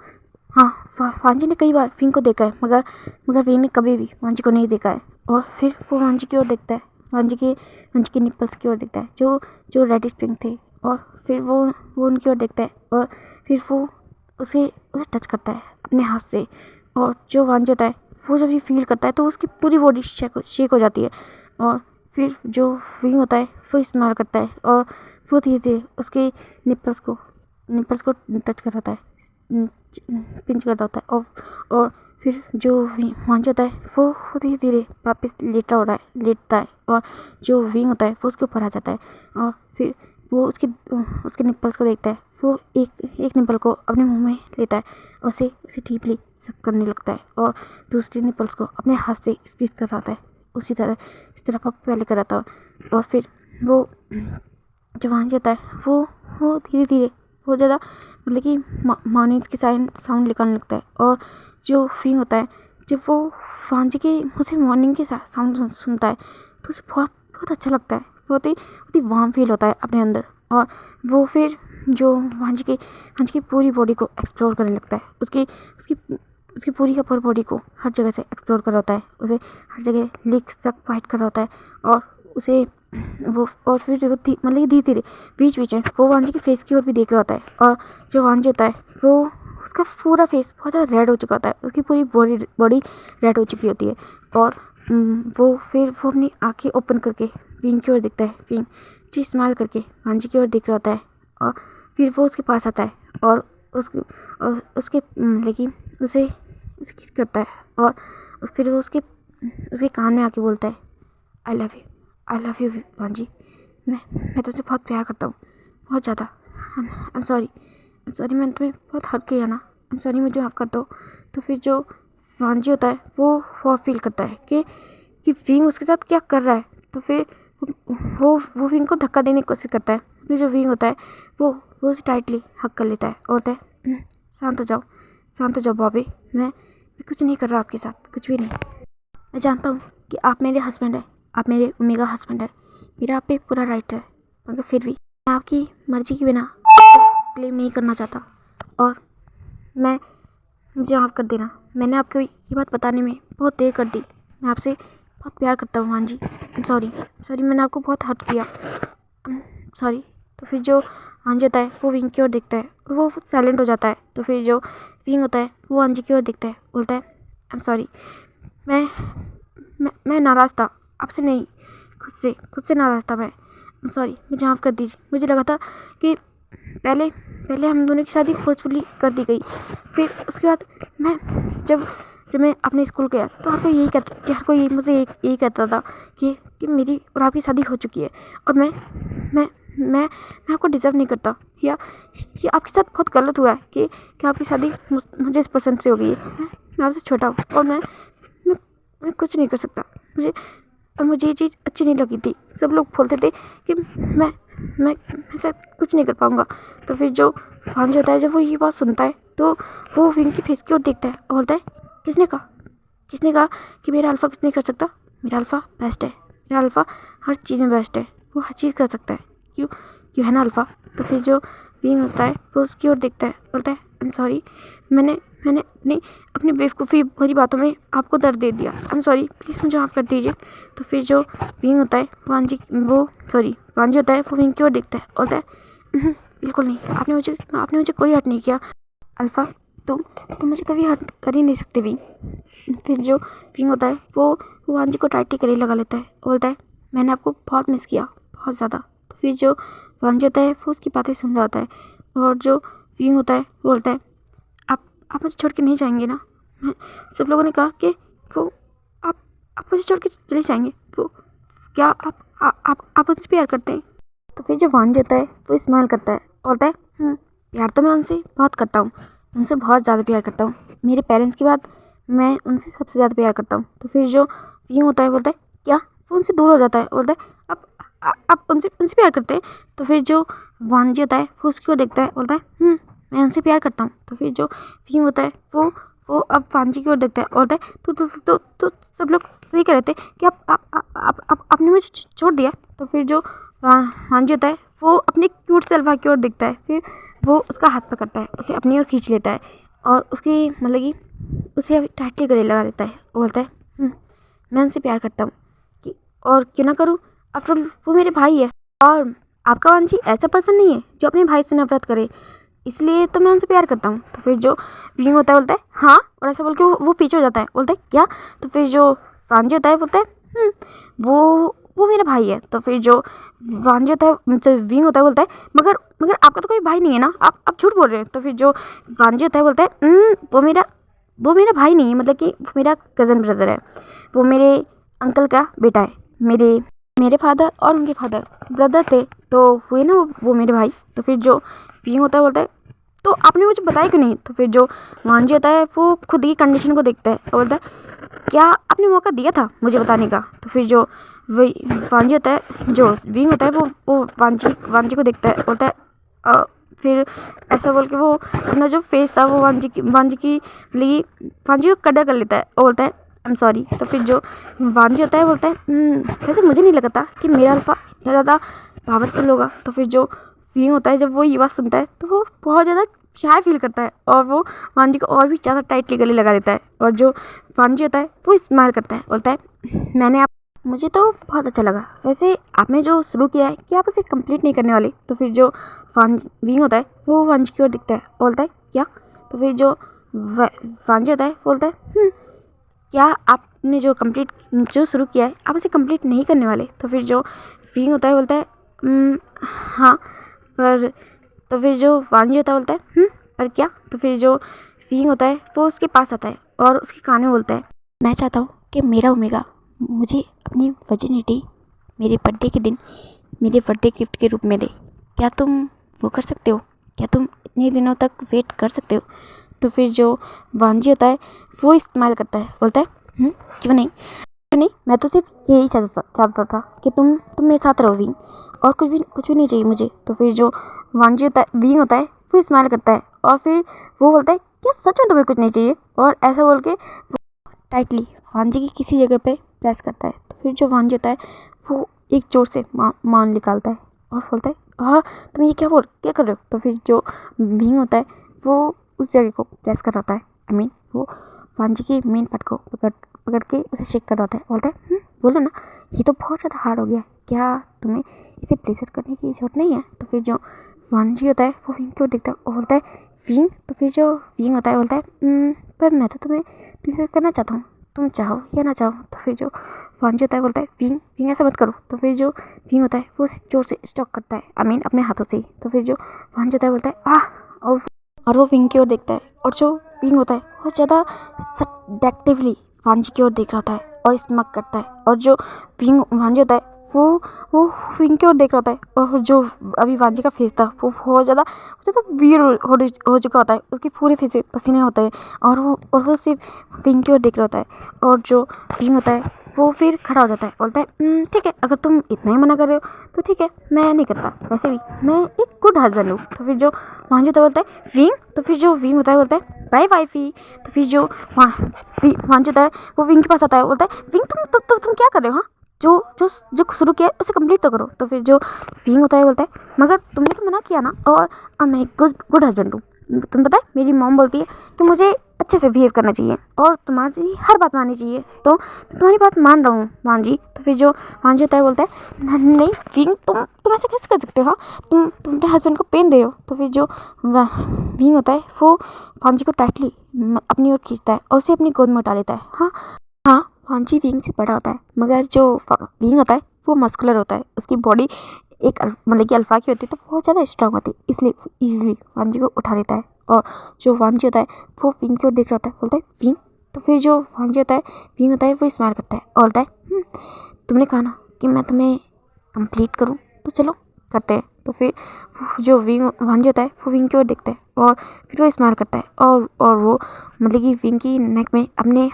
हाँ, वांजी ने कई बार विंग को देखा है, मगर विंग ने कभी भी वांजी को नहीं देखा है। और फिर वो वांजी की ओर देखता है, वांजी के निप्पल्स की ओर देखता है जो रेडिश पिंक थे। और फिर वो उनकी ओर देखता है और फिर वो उसे टच करता है अपने हाथ से। और जो वांजी होता है वो जब ये फील करता है तो उसकी पूरी बॉडी शेक हो जाती है। और फिर जो विंग होता है वो इस्तेमाल करता है और वो धीरे धीरे उसके निप्पल्स को टच कर रहा है, पिंच कर रहा होता है। और फिर जो वांजी होता है वो धीरे धीरे वापस लेटता है। और जो विंग होता है वो उसके ऊपर आ जाता है और फिर वो उसके निप्पल्स को देखता है। वो एक निप्पल को अपने मुंह में लेता है और उसे डीपली सक करने लगता है और दूसरी निप्पल्स को अपने हाथ से स्क्वीज कर रहा होता है, इस तरह पहले कर रहा था। और फिर वो जो वांजी होता है वो धीरे धीरे बहुत ज़्यादा मतलब कि मॉर्निंग्स की साउंड निकालने लगता है। और जो विंग होता है जब वो वांजी के मुँह से मॉर्निंग के साउंड सुनता है तो उसे बहुत अच्छा लगता है, बहुत ही वार्म फील होता है अपने अंदर। और वो फिर जो वांजी की पूरी बॉडी को एक्सप्लोर करने लगता है, उसकी पूरी अपर बॉडी को हर जगह से एक्सप्लोर कर रहा होता है, उसे हर जगह लिक तक फाइट कर रहा होता है। और उसे वो और फिर मतलब कि धीरे धीरे बीच में वो वांजी के फेस की ओर भी देख रहा होता है। और जो वांजी होता है वो उसका पूरा फेस बहुत ज़्यादा रेड हो चुका होता है, उसकी पूरी बॉडी रेड हो चुकी होती है। और वो अपनी आंखें ओपन करके विंग की ओर देखता है, विंग जो स्माइल करके वांजी की ओर देख रहा होता है। और फिर वो उसके पास आता है और उसके लेकिन उसे किस करता है। और फिर वो उसके कान में आके बोलता है, आई लव यू वांजी, मैं तुझसे बहुत प्यार करता हूँ, बहुत ज़्यादा। आई एम सॉरी मैंने तुम्हें बहुत हर्ट किया ना, आई एम सॉरी, मुझे माफ़ कर दो। तो फिर जो वांजी होता है वो फील करता है कि विंग उसके साथ क्या कर रहा है। तो फिर वो विंग को धक्का देने की कोशिश करता है। फिर जो विंग होता है वो उसे टाइटली हक कर लेता है और होता है, शांत हो जाओ बॉबी, मैं कुछ नहीं कर रहा आपके साथ, कुछ भी नहीं। मैं जानता हूँ कि आप मेरे हस्बैंड हैं, आप मेरे ओमेगा हस्बैंड हैं, मेरा आप पे पूरा राइट है, मगर फिर भी मैं आपकी मर्ज़ी के बिना क्लेम नहीं करना चाहता। और मुझे माफ़ कर देना, मैंने आपको ये बात बताने में बहुत देर कर दी। मैं आपसे बहुत प्यार करता हूँ वांजी, सॉरी मैंने आपको बहुत हर्ट किया, सॉरी। तो फिर जो वांजी होता है वो विंग की ओर देखता है और वो साइलेंट हो जाता है। तो फिर जो विंग होता है वो वांजी की ओर देखता है, बोलता है, आई एम सॉरी, मैं नाराज़ था आपसे नहीं, खुद से नाराज़ था मैं, सॉरी, मुझे माफ़ कर दीजिए। मुझे लगा था कि पहले हम दोनों की शादी फोर्सफुली कर दी गई, फिर उसके बाद मैं जब मैं अपने स्कूल गया तो हर कोई मुझे यही कहता था कि मेरी और आपकी शादी हो चुकी है और मैं आपको डिज़र्व नहीं करता, या ये आपके साथ बहुत गलत हुआ है कि आपकी शादी मुझे इस पर्सन से हो गई है। मैं आपसे छोटा हूँ और मैं कुछ नहीं कर सकता। मुझे ये चीज़ अच्छी नहीं लगी थी। सब लोग बोलते थे कि मैं शायद कुछ नहीं कर पाऊँगा। तो फिर जो वांजी होता है जब वो ये बात सुनता है तो वो विंग की फेस की ओर देखता है और बोलता है, किसने कहा कि मेरा अल्फ़ा कुछ नहीं कर सकता? मेरा अल्फ़ा बेस्ट है, मेरा अल्फ़ा हर चीज़ में बेस्ट है, वो हर चीज़ कर सकता है, क्यों है ना अल्फ़ा? तो फिर जो विंग होता है वो उसकी ओर देखता है, बोलता है, आई एम सॉरी, मैंने अपनी बेवकूफ़ी भरी बातों में आपको दर्द दे दिया, आई एम सॉरी, प्लीज़ मुझे माफ़ कर दीजिए। तो फिर जो विंग होता है वांजी होता है वो विंग की ओर देखता है, बोलता है, बिल्कुल नहीं, आपने मुझे कोई हर्ट नहीं किया अल्फ़ा, तुम मुझे कभी हर्ट कर ही नहीं सकते विंग। फिर जो विंग होता है वो वांजी को टाइटली गले लगा लेता है, बोलता है, मैंने आपको बहुत मिस किया, बहुत ज़्यादा। तो फिर जो वांजी होता है वो उसकी बातें सुन रहा होता है और जो विंग होता है वो बोलता है, आप मुझे छोड़ के नहीं जाएंगे ना? सब लोगों ने कहा कि वो आप मुझे छोड़ के चले जाएंगे। वो क्या आप मुझसे प्यार करते हैं? तो फिर जो वांजी होता है वो स्माइल करता है और बोलता है प्यार तो मैं उनसे बहुत करता हूँ, उनसे बहुत ज़्यादा प्यार करता हूँ। मेरे पेरेंट्स के बाद मैं उनसे सबसे ज़्यादा प्यार करता हूँ। तो फिर जो यूँ होता है बोलता है क्या? वो उनसे दूर हो जाता है, बोलता है आप उनसे प्यार करते हैं? तो फिर जो वांजी होता है वो उसकी ओर देखता है, बोलता है मैं उनसे प्यार करता हूँ। तो फिर जो यूँ होता है वो अब वांजी की ओर देखता है, बोलता है तो सब लोग सही कह रहे थे कि आपने मुझे छोड़ दिया। तो फिर जो वांजी होता है वो अपने क्यूट से अल्फा की ओर देखता है, फिर वो उसका हाथ पकड़ता है, उसे अपनी ओर खींच लेता है और उसकी मतलब कि उसे टाइटली गले लगा लेता है। वो बोलता है मैं उनसे प्यार करता हूँ कि और क्यों ना करूँ, आफ्टर ऑल वो मेरे भाई है और आपका वांजी ऐसा पर्सन नहीं है जो अपने भाई से नफरत करे, इसलिए तो मैं उनसे प्यार करता हूँ। तो फिर जो भीम होता है बोलता है हाँ, और ऐसा बोल के वो पीछे हो जाता है, बोलता है क्या? तो फिर जो वांजी होता है बोलता है वो मेरा भाई है। तो फिर जो वांजी होता है जो विंग होता है बोलता है मगर आपका तो कोई भाई नहीं है ना, आप झूठ बोल रहे हैं। तो फिर जो वांजी होता है बोलता है वो मेरा भाई नहीं है, मतलब कि वो मेरा कज़न ब्रदर है, वो मेरे अंकल का बेटा है। मेरे फादर और उनके फादर ब्रदर थे, तो हुए ना वो मेरे भाई। तो फिर जो विंग होता है बोलता है तो आपने मुझे बताया क्यों नहीं? तो फिर जो वांजी होता है वो खुद की कंडीशन को देखता है और बोलता है क्या आपने मौका दिया था मुझे बताने का? तो फिर जो वांजी होता है जो विंग होता है वो वांजी को देखता है, बोलता है फिर ऐसा बोल के वो अपना जो फेस था वो वांजी की वांजी को कड़ा कर लेता है और बोलता है आई एम सॉरी। तो फिर जो वांजी होता है बोलता है वैसे मुझे नहीं लगता कि मेरा अल्फा इतना ज़्यादा पावरफुल होगा। तो फिर जो विंग होता है जब वो ये बात सुनता है तो वो बहुत ज़्यादा शाय फील करता है और वो वांजी को और भी ज़्यादा टाइटली गले लगा देता है और जो वांजी होता है वो स्माइल करता है, बोलता है मुझे तो बहुत अच्छा लगा। वैसे आपने जो शुरू किया है कि आप उसे कंप्लीट नहीं करने वाले? तो फिर जो विंग होता है वो वांजी की ओर दिखता है, बोलता है क्या? तो फिर जो वांजी होता है बोलता है क्या आपने जो शुरू किया है आप उसे कंप्लीट नहीं करने वाले? तो फिर जो विंग होता है बोलता है हाँ पर। तो फिर जो वांजी होता है बोलता है पर क्या? तो फिर जो विंग होता है वो उसके पास आता है और उसके कान में बोलता है मैं चाहता हूँ कि मेरा ओमेगा मुझे अपनी वर्जिनिटी मेरे बर्थडे के दिन मेरे बर्थडे गिफ्ट के रूप में दे। क्या तुम वो कर सकते हो? क्या तुम इतने दिनों तक वेट कर सकते हो? तो फिर जो वांजी होता है वो इस्तेमाल करता है, बोलता है क्यों नहीं, मैं तो सिर्फ यही चाहता था कि तुम मेरे साथ रहो विंग, और कुछ भी नहीं चाहिए मुझे। तो फिर जो वांजी होता है विंग होता है वो इस्तेमाल करता है और फिर वो बोलता है क्या सच में तुम्हें कुछ नहीं चाहिए? और ऐसा बोल के टाइटली वांजी की किसी जगह पे प्रेस करता है। तो फिर जो वांजी होता है वो एक जोर से मान निकालता है और बोलता है हाँ तुम ये क्या कर रहे हो? तो फिर जो विंग होता है वो उस जगह को प्रेस कराता है, वो वांजी के मेन पार्ट को पकड़ के उसे शेक करवाता है, बोलता है बोलो ना, ये तो बहुत ज़्यादा हार्ड हो गया, क्या तुम्हें इसे प्लेसर करने की जरूरत नहीं है? तो फिर जो वांजी होता है वो विंग को देखता है और बोलता है विंग। तो फिर जो विंग होता है बोलता है पर मैं तो तुम्हें प्लेसर करना चाहता हूँ, तुम चाहो या ना चाहो। तो फिर जो वांजी होता है बोलता है विंग ऐसा मत करो। तो फिर जो विंग होता है वो जोर से स्टॉक करता है, अपने हाथों से ही। तो फिर जो वांजी होता है बोलता है और वो विंग की ओर देखता है और जो विंग होता है वो ज़्यादा सडेक्टिवली वांजी की ओर देख रहा होता है और स्मक करता है। और जो वांजी होता है वो विंग की ओर देख रहा होता है और जो अभी वांजी का फेस था वो बहुत ज़्यादा वियर्ड हो चुका होता है, उसके पूरे फेस पे पसीने होते हैं और वो सिर्फ विंग की ओर देख रहा होता है। और जो विंग होता है वो फिर खड़ा हो जाता है, बोलता है ठीक है, अगर तुम इतना ही मना कर रहे हो तो ठीक है, मैं नहीं करता, वैसे भी मैं एक गुड हस्बैंड हूँ। तो फिर जो वांजी होता है बोलता है विंग। तो फिर जो विंग होता है बोलता है बाय वाइफी। तो फिर जो वांजी होता है वो विंग के पास आता है, बोलता है विंग तुम क्या कर रहे हो? हाँ, जो शुरू किया है उसे कंप्लीट तो करो। तो फिर जो विंग होता है बोलता है मगर तुमने तो मना किया ना, और मैं एक गुड हस्बैंड हूँ। तुम्हें पता है मेरी मॉम बोलती है कि मुझे अच्छे से बिहेव करना चाहिए और तुम्हारी हर बात माननी चाहिए, तो मैं तुम्हारी बात मान रहा हूँ वांजी। तो फिर जो वांजी होता है बोलता है नहीं विंग, तुम ऐसे कैसे कर सकते हो? हाँ, तुम अपने हस्बैंड को पेन दे रहे हो। तो फिर जो विंग होता है वो वांजी को टाइटली अपनी ओर खींचता है और उसे अपनी गोद में उठा लेता है। हाँ, वांजी विंग से बड़ा होता है, मगर जो विंग होता है वो मस्कुलर होता है, उसकी बॉडी एक मतलब कि अल्फा की होती है तो बहुत ज़्यादा स्ट्रांग होती है, इसलिए ईजिली वांजी को उठा लेता है और जो वांजी होता है वो विंग की ओर देख रहा होता है, बोलता है विंग। तो फिर जो वांजी होता है विंग होता है वो स्माइल करता है और बोलता है तुमने कहा ना कि मैं तुम्हें कंप्लीट करूँ, तो चलो करते हैं। तो फिर जो विंग वांजी होता है वो विंग की ओर देखता है और फिर वो स्माइल करता है और वो मतलब कि विंग की नेक में अपने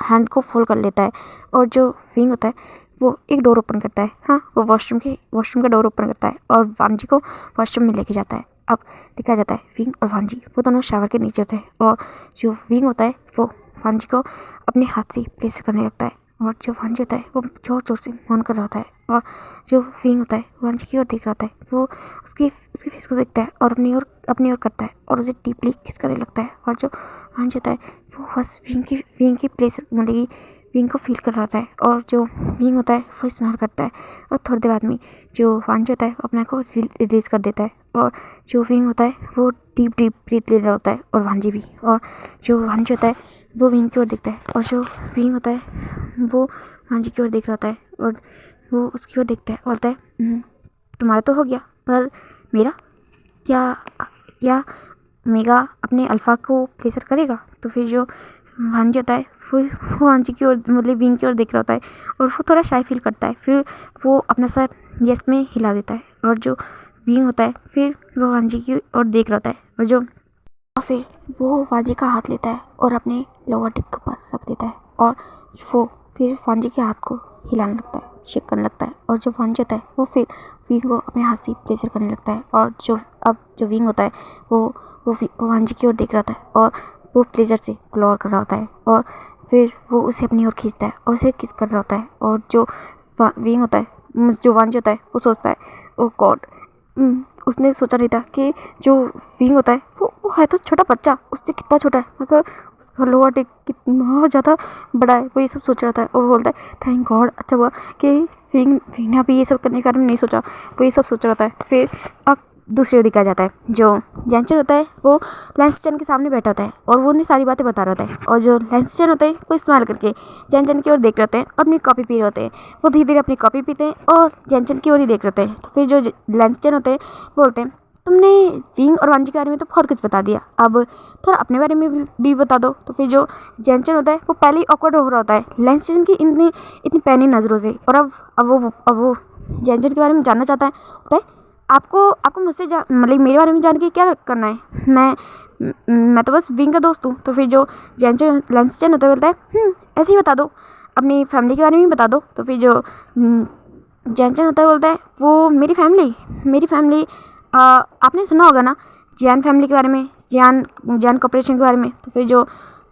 हैंड को फोल्ड कर लेता है और जो विंग होता है वो एक डोर ओपन करता है। हाँ, वो वॉशरूम का डोर ओपन करता है और वांजी को वॉशरूम में लेके जाता है। अब दिखाया जाता है विंग और वांजी वो दोनों शावर के नीचे होते हैं और जो विंग होता है वो वांजी को अपने हाथ से प्लेस करने लगता है और जो वांजी होता है वो जोर जोर से मौन कर रहा होता है और जो विंग होता है वांजी की ओर देख रहा होता है। वो उसकी फेस को देखता है और अपनी ओर करता है और उसे डीपली किस करने लगता है और जो वांजी होता है वो बस विंग की प्लेस मतलब कि विंग को फील कर रहा होता है और जो विंग होता है वो स्माइल करता है और थोड़ी देर बाद में जो वांजी होता है वो अपने को रिलीज कर देता है और जो विंग होता है वो डीप ब्रीथ ले रहा होता है और वांजी भी। और जो वांजी होता है वो विंग की ओर देखता है और जो विंग होता है वो वांजी की ओर देख रहा होता है और वो उसकी ओर देखता है और बोलता है तुम्हारा तो हो गया, पर मेरा क्या ओमेगा अपने अल्फ़ा को प्लेसर करेगा। तो फिर जो वांजी होता है वो वांजी की ओर मतलब विंग की ओर देख रहा होता है और वो थोड़ा शाय फील करता है। फिर वो अपना सर यस में हिला देता है और जो विंग होता है फिर वो वांजी की ओर देख रहा होता है और फिर वो वांजी का हाथ लेता है और अपने लोअर टिप के ऊपर रख देता है और वो फिर वांजी के हाथ को हिलाने लगता है, शेक करने लगता है और जो वांजी होता है वो फिर विंग को अपने हाथ से प्लेसर करने लगता है और जो विंग होता है वो वांजी की ओर देख रहा होता है और वो प्लेजर से ग्लोर कर रहा होता है और फिर वो उसे अपनी ओर खींचता है और उसे किस कर रहा होता है और जो विंग होता है जो वांजी होता है वो सोचता है ओ गॉड, उसने सोचा नहीं था कि जो विंग होता है वो है तो छोटा बच्चा, उससे कितना छोटा है मगर उसका लोअर टिप कितना ज़्यादा बड़ा है, वो ये सब सोच रहा था और वो बोलता है थैंक गॉड, अच्छा हुआ कि विंग ने अभी ये सब करने का नहीं सोचा, वो ये सब सोच रहा था। फिर अब दूसरी ओर दिखाया जाता है जो जैनचन होता है वो लैंसचन के सामने बैठा होता है और वो उन्हें सारी बातें बता रहा होता है और जो लैंसचन होता है वो इस्तेमाल करके जैनचन की ओर देख रहे होते हैं और अपनी कॉपी पी रहे होते हैं। वो धीरे धीरे अपनी कॉपी पीते हैं और जैनचन की ओर ही देख रहे होते हैं। तो फिर जो लैंसचन होते हैं बोलते हैं तुमने विंग और वांजी के बारे में तो बहुत कुछ बता दिया, अब थोड़ा अपने बारे में भी बता दो। तो फिर जो जैनचन होता है वो पहले ही ऑकवर्ड हो रहा होता है लैंसचन की इतनी पैनी नज़रों से और अब वो जैनचन के बारे में जानना चाहता है आपको मुझसे मतलब मेरे बारे में जान के क्या करना है, मैं तो बस विंग का दोस्त हूँ। तो फिर जो लैंसचन होता है बोलता है ऐसे ही बता दो, अपनी फैमिली के बारे में बता दो। तो फिर जो जैनचन होता है बोलता है वो मेरी फैमिली आपने सुना होगा ना जियान फैमिली के बारे में, जियान कॉर्पोरेशन के बारे में। तो फिर जो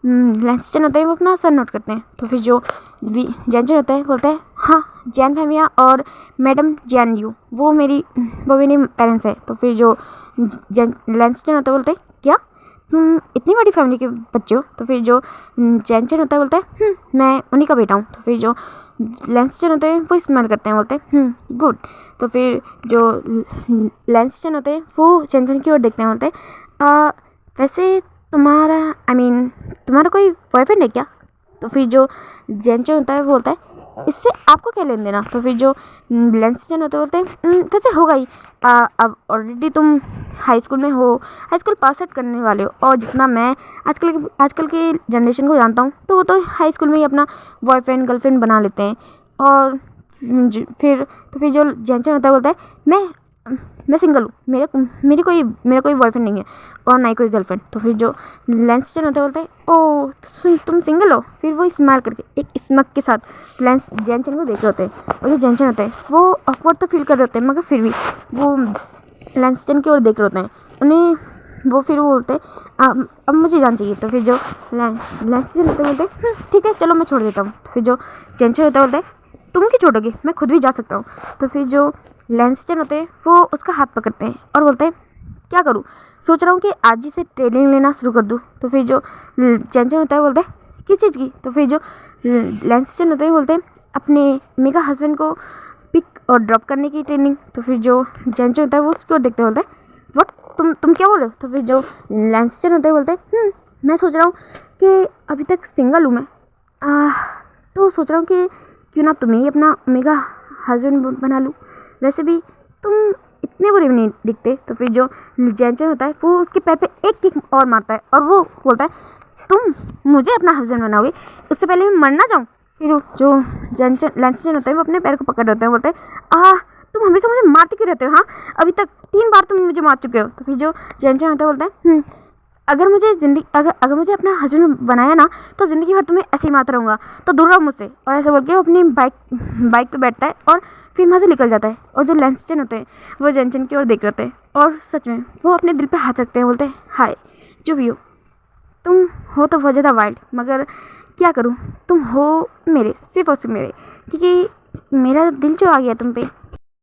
लैंसचन होता है वो अपना सर नोट करते हैं। तो फिर जो जैनचन होता है बोलता है हाँ जियान फैमिली और मैडम जियान यू वो मेरी पेरेंट्स है। तो फिर जो लैंसचन होता है बोलते हैं क्या तुम इतनी बड़ी फैमिली के बच्चे हो। तो फिर जो जैनचन होता है बोलता है मैं उन्हीं का बेटा हूँ। तो फिर जो लैंसचन होते हैं वो स्माइल करते हैं, बोलते हैं गुड। तो फिर जो लैंसचन होते हैं वो जैनचन की ओर देखते हैं, बोलते हैं वैसे तुम्हारा कोई बॉयफ्रेंड है क्या। तो फिर जो जैनचन होता है वो बोलता है इससे आपको क्या लेन देना। तो फिर जो लैंसचन होते बोलते हैं वैसे होगा ही, अब ऑलरेडी तुम हाई स्कूल पास आउट करने वाले हो और जितना मैं आजकल के जनरेशन को जानता हूँ तो वो तो हाई स्कूल में ही अपना बॉयफ्रेंड गर्लफ्रेंड बना लेते हैं। और फिर जो जैनचन होता है बोलता है मैं सिंगल हूँ, मेरा कोई बॉयफ्रेंड नहीं है और ना ही कोई गर्लफ्रेंड। तो फिर जो लैंसचन होता है बोलता है ओ तुम सिंगल हो। फिर वो स्माइल करके एक स्मक के साथ जैनचन को देख रहे होते हैं और जो जैनचन होते हैं वो ऑकवर्ड तो फील कर रहे होते हैं मगर फिर भी वो लैंसचन की ओर देख रहे होते हैं उन्हें। वो बोलते हैं अब मुझे जान चाहिए। तो फिर जो लैंसचन होते हैं बोलते हैं ठीक है चलो मैं छोड़ देता हूँ। तो फिर जो जैनचन होता है बोलता है तुम क्यों छोड़ोगे, मैं खुद भी जा सकता हूँ। तो फिर जो लैंसचन होते हैं वो उसका हाथ पकड़ते हैं और बोलते हैं क्या करूँ, सोच रहा हूँ कि आज ही से ट्रेनिंग लेना शुरू कर दूँ। तो फिर जो जैनचन होता है बोलते हैं किस चीज़ की। तो फिर जो लैंसचन होते हैं बोलते हैं अपने मेगा हस्बैंड को पिक और ड्रॉप करने की ट्रेनिंग। तो फिर जो जैनचन होता है वो उसकी ओर देखते बोलते हैं व्हाट तुम क्या बोल रहे हो। तो फिर जो लैंसचन होते हैं बोलते हैं मैं सोच रहा हूँ कि अभी तक सिंगल हूँ मैं, तो सोच रहा हूँ कि क्यों ना तुम्हें ही अपना मेगा हस्बैंड बना लूँ। वैसे भी तुम इतने बुरे भी नहीं दिखते। तो फिर जो जैनचन होता है वो उसके पैर पे एक किक और मारता है और वो बोलता है तुम मुझे अपना हस्बैंड बनाओगे, उससे पहले मैं मर ना जाऊँ। फिर जो लैंसचन होता है वो अपने पैर को पकड़ होता है, बोलते हैं तुम हमेशा मुझे मारते क्यों रहते हो, हाँ अभी तक 3 बार तुम मुझे मार चुके हो। तो फिर जो जैनचन होता है बोलता है अगर मुझे अपना हस्बैंड बनाया ना तो ज़िंदगी भर तुम्हें ऐसे ही मारता रहूँगा, तो दूर रहो मुझसे। और ऐसे बोल के वो अपनी बाइक पे बैठता है और फिर वहाँ से निकल जाता है। और जो लैंसचन होते हैं वो जैनचन की ओर देख रहे होते हैं और सच में वो अपने दिल पे हाथ रखते हैं, बोलते हैं हाय जो भी हो, तुम हो तो बहुत ज़्यादा वाइल्ड, मगर क्या करूँ, तुम हो मेरे, सिर्फ और सिर्फ मेरे, क्योंकि मेरा दिल जो आ गया तुम पे,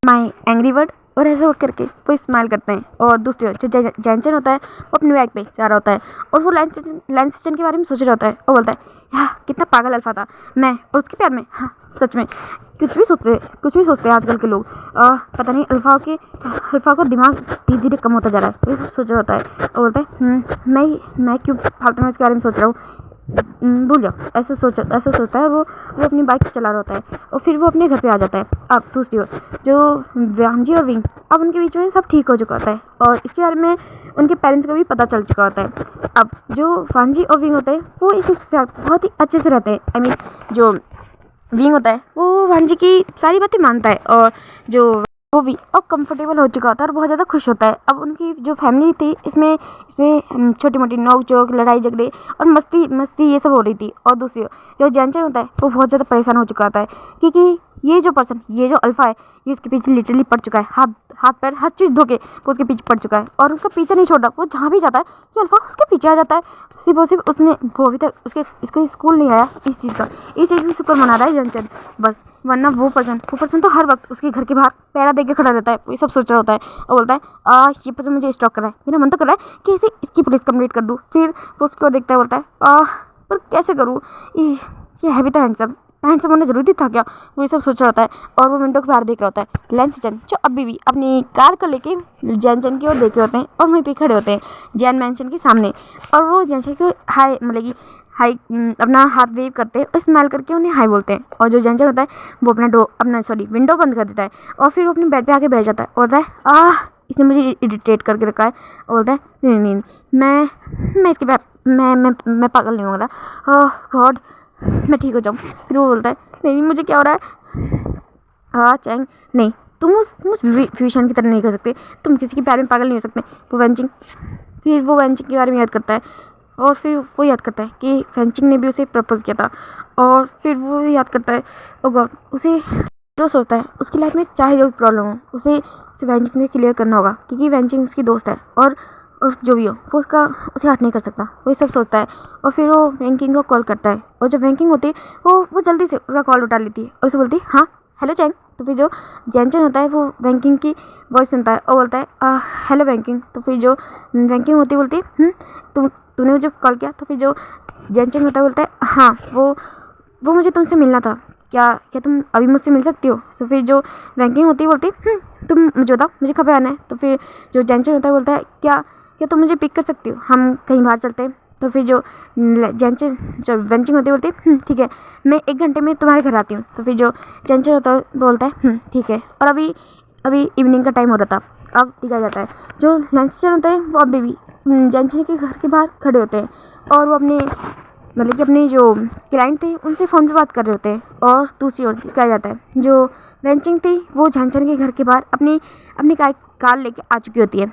माई एंग्री वर्ड। और ऐसे हो करके वो स्माइल करते हैं। और दूसरे जो जैनचन होता है वो अपने बैग पे जा रहा होता है और वो लैंसचन के बारे में सोच रहा होता है और बोलता है यार कितना पागल अल्फा था मैं और उसके प्यार में। हाँ सच में कुछ भी सोचते हैं आजकल के लोग। पता नहीं अल्फा को दिमाग धीरे धीरे कम होता जा रहा है, ये सब सोच रहा होता है और बोलता है मैं क्यों फालतू में इसके बारे में सोच रहा हूँ, भूल जाओ, ऐसा सोचता है। और वो अपनी बाइक चला रहा होता है और फिर वो अपने घर पे आ जाता है। अब दूसरी ओर जो वांजी और विंग, अब उनके बीच में सब ठीक हो चुका होता है और इसके बारे में उनके पेरेंट्स को भी पता चल चुका होता है। अब जो वांजी और विंग होते हैं वो एक दूसरे के साथ बहुत ही अच्छे से रहते हैं। आई मीन जो विंग होता है वो वांजी की सारी बातें मानता है और जो वो भी अब कंफर्टेबल हो चुका होता है और बहुत ज़्यादा खुश होता है। अब उनकी जो फैमिली थी इसमें छोटी मोटी नोक झोंक, लड़ाई झगड़े और मस्ती ये सब हो रही थी। और दूसरी जो जैनचन होता है वो बहुत ज़्यादा परेशान हो चुका होता है क्योंकि ये जो अल्फा है ये उसके पीछे लिटरली पड़ चुका है, हाथ पैर हर चीज़ धो के वो उसके पीछे पड़ चुका है और उसका पीछा नहीं छोड़ता। वो जहाँ भी जाता है ये अल्फा उसके पीछे आ जाता है। सिर्फ उसने वो अभी तक इसको स्कूल नहीं आया इस चीज़ की शुक्र मना रहा है जैनचन बस, वरना वो पर्सन तो हर वक्त उसके घर के बाहर पैरा दे के खड़ा रहता है। वो सब सोच रहा होता है और बोलता है ये पर्सन मुझे स्टॉक कर रहा है, मेरा मन तो कर रहा है कि इसकी पुलिस कंप्लीट कर दूँ। फिर वो उसकी ओर देखता है, बोलता है पर कैसे करूँ, ये है भी तो हैंडसम होना जरूरी था क्या, वो ये सब सोच रहा होता है। और वो विंडो के बाहर देख रहा होता है लैंसचन जो अभी भी अपनी कार को लेके जैनचन की ओर देख रहे होते हैं और वहीं पे खड़े होते हैं जैन मैंशन के सामने। और वो जैनचन को हाई अपना हाथ वेव करते हैं और स्माइल करके उन्हें हाई बोलते हैं। और जो जैनचन होता है वो विंडो बंद कर देता है और फिर वो अपने बेड पे आके बैठ जाता है और बोलता है इसने मुझे इरिटेट करके रखा है। और बोलता है नहीं मैं इसके बाद मैं पागल नहीं हो रहा, ओह गॉड मैं ठीक हो जाऊँ। फिर वो बोलता है नहीं मुझे क्या हो रहा है, चैंग नहीं तुम उस फ्यूशन की तरह नहीं कर सकते, तुम किसी के प्यार में पागल नहीं हो सकते। फिर वो वेंचिंग के बारे में याद करता है और फिर वो याद करता है कि वेंचिंग ने भी उसे प्रपोज किया था। और फिर वो याद करता है ओ गॉड उसे जो सोचता है उसकी लाइफ में चाहे जो भी प्रॉब्लम हो उसे वेंचिंग से क्लियर करना होगा क्योंकि वेंचिंग उसकी दोस्त है और जो भी हो वो उसे हर्ट नहीं कर सकता, वो ये सब सोचता है। और फिर वो वैंकिंग को कॉल करता है और जो वैंकिंग होती है वो जल्दी से उसका कॉल उठा लेती है और उसे बोलती है हाँ हेलो चैंग। तो फिर जो जैनचन होता है वो वैंकिंग की वॉइस सुनता है और बोलता है हेलो वैंकिंग। तो फिर जो वैंकिंग होती है बोलती है तूने मुझे कॉल किया। तो फिर जो जैनचन होता है बोलता है हाँ वो मुझे तुमसे मिलना था, क्या तुम अभी मुझसे मिल सकती हो। तो फिर जो वैंकिंग होती है बोलती है तुम मुझे बताओ मुझे कब आना है। तो फिर जो जैनचन होता है बोलता है क्या तुम मुझे पिक कर सकती हो, हम कहीं बाहर चलते हैं। तो फिर जो वेंचिंग होती है बोलती है ठीक है मैं 1 घंटे में तुम्हारे घर आती हूँ। तो फिर जो जैनचन होता है बोलता है ठीक है। और अभी इवनिंग का टाइम हो रहा था, अब दिखा जाता है जो लैंसचन होता है वो अभी भी जैनचन के घर के बाहर खड़े होते हैं और वो अपने जो क्लाइंट थे उनसे फ़ोन पे बात कर रहे होते हैं। और दूसरी ओर दिखाया जाता है जो वेंचिंग थी वो जैनचन के घर के बाहर अपनी कार लेके आ चुकी होती है।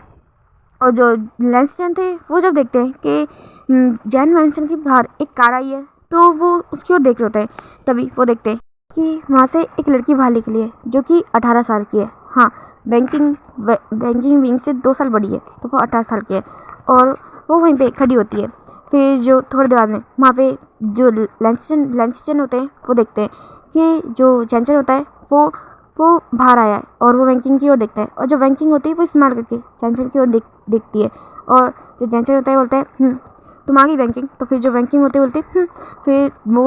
और जो लैंसचन थे वो जब देखते हैं कि जैन मैंशन के बाहर एक कार आई है तो वो उसकी ओर देख रहे होते हैं। तभी वो देखते हैं कि वहाँ से एक लड़की बाहर निकली है जो कि 18 साल की है। हाँ बैंकिंग विंग से 2 साल बड़ी है तो वो 18 साल की है और वो वहीं पे खड़ी होती है। फिर जो थोड़ी देर बाद में वहाँ पे जो लैंसचन होते हैं वो देखते हैं कि जो जैनचन होता है वो बाहर आया है और वो वैंकिंग की ओर देखता है। और जो वैंकिंग होती है वो स्माइल करके जैनचन की ओर देखती है। और जो जैनचन होता है बोलता है तुम आ गई बैंकिंग। तो फिर जो बैंकिंग होती है बोलती फिर वो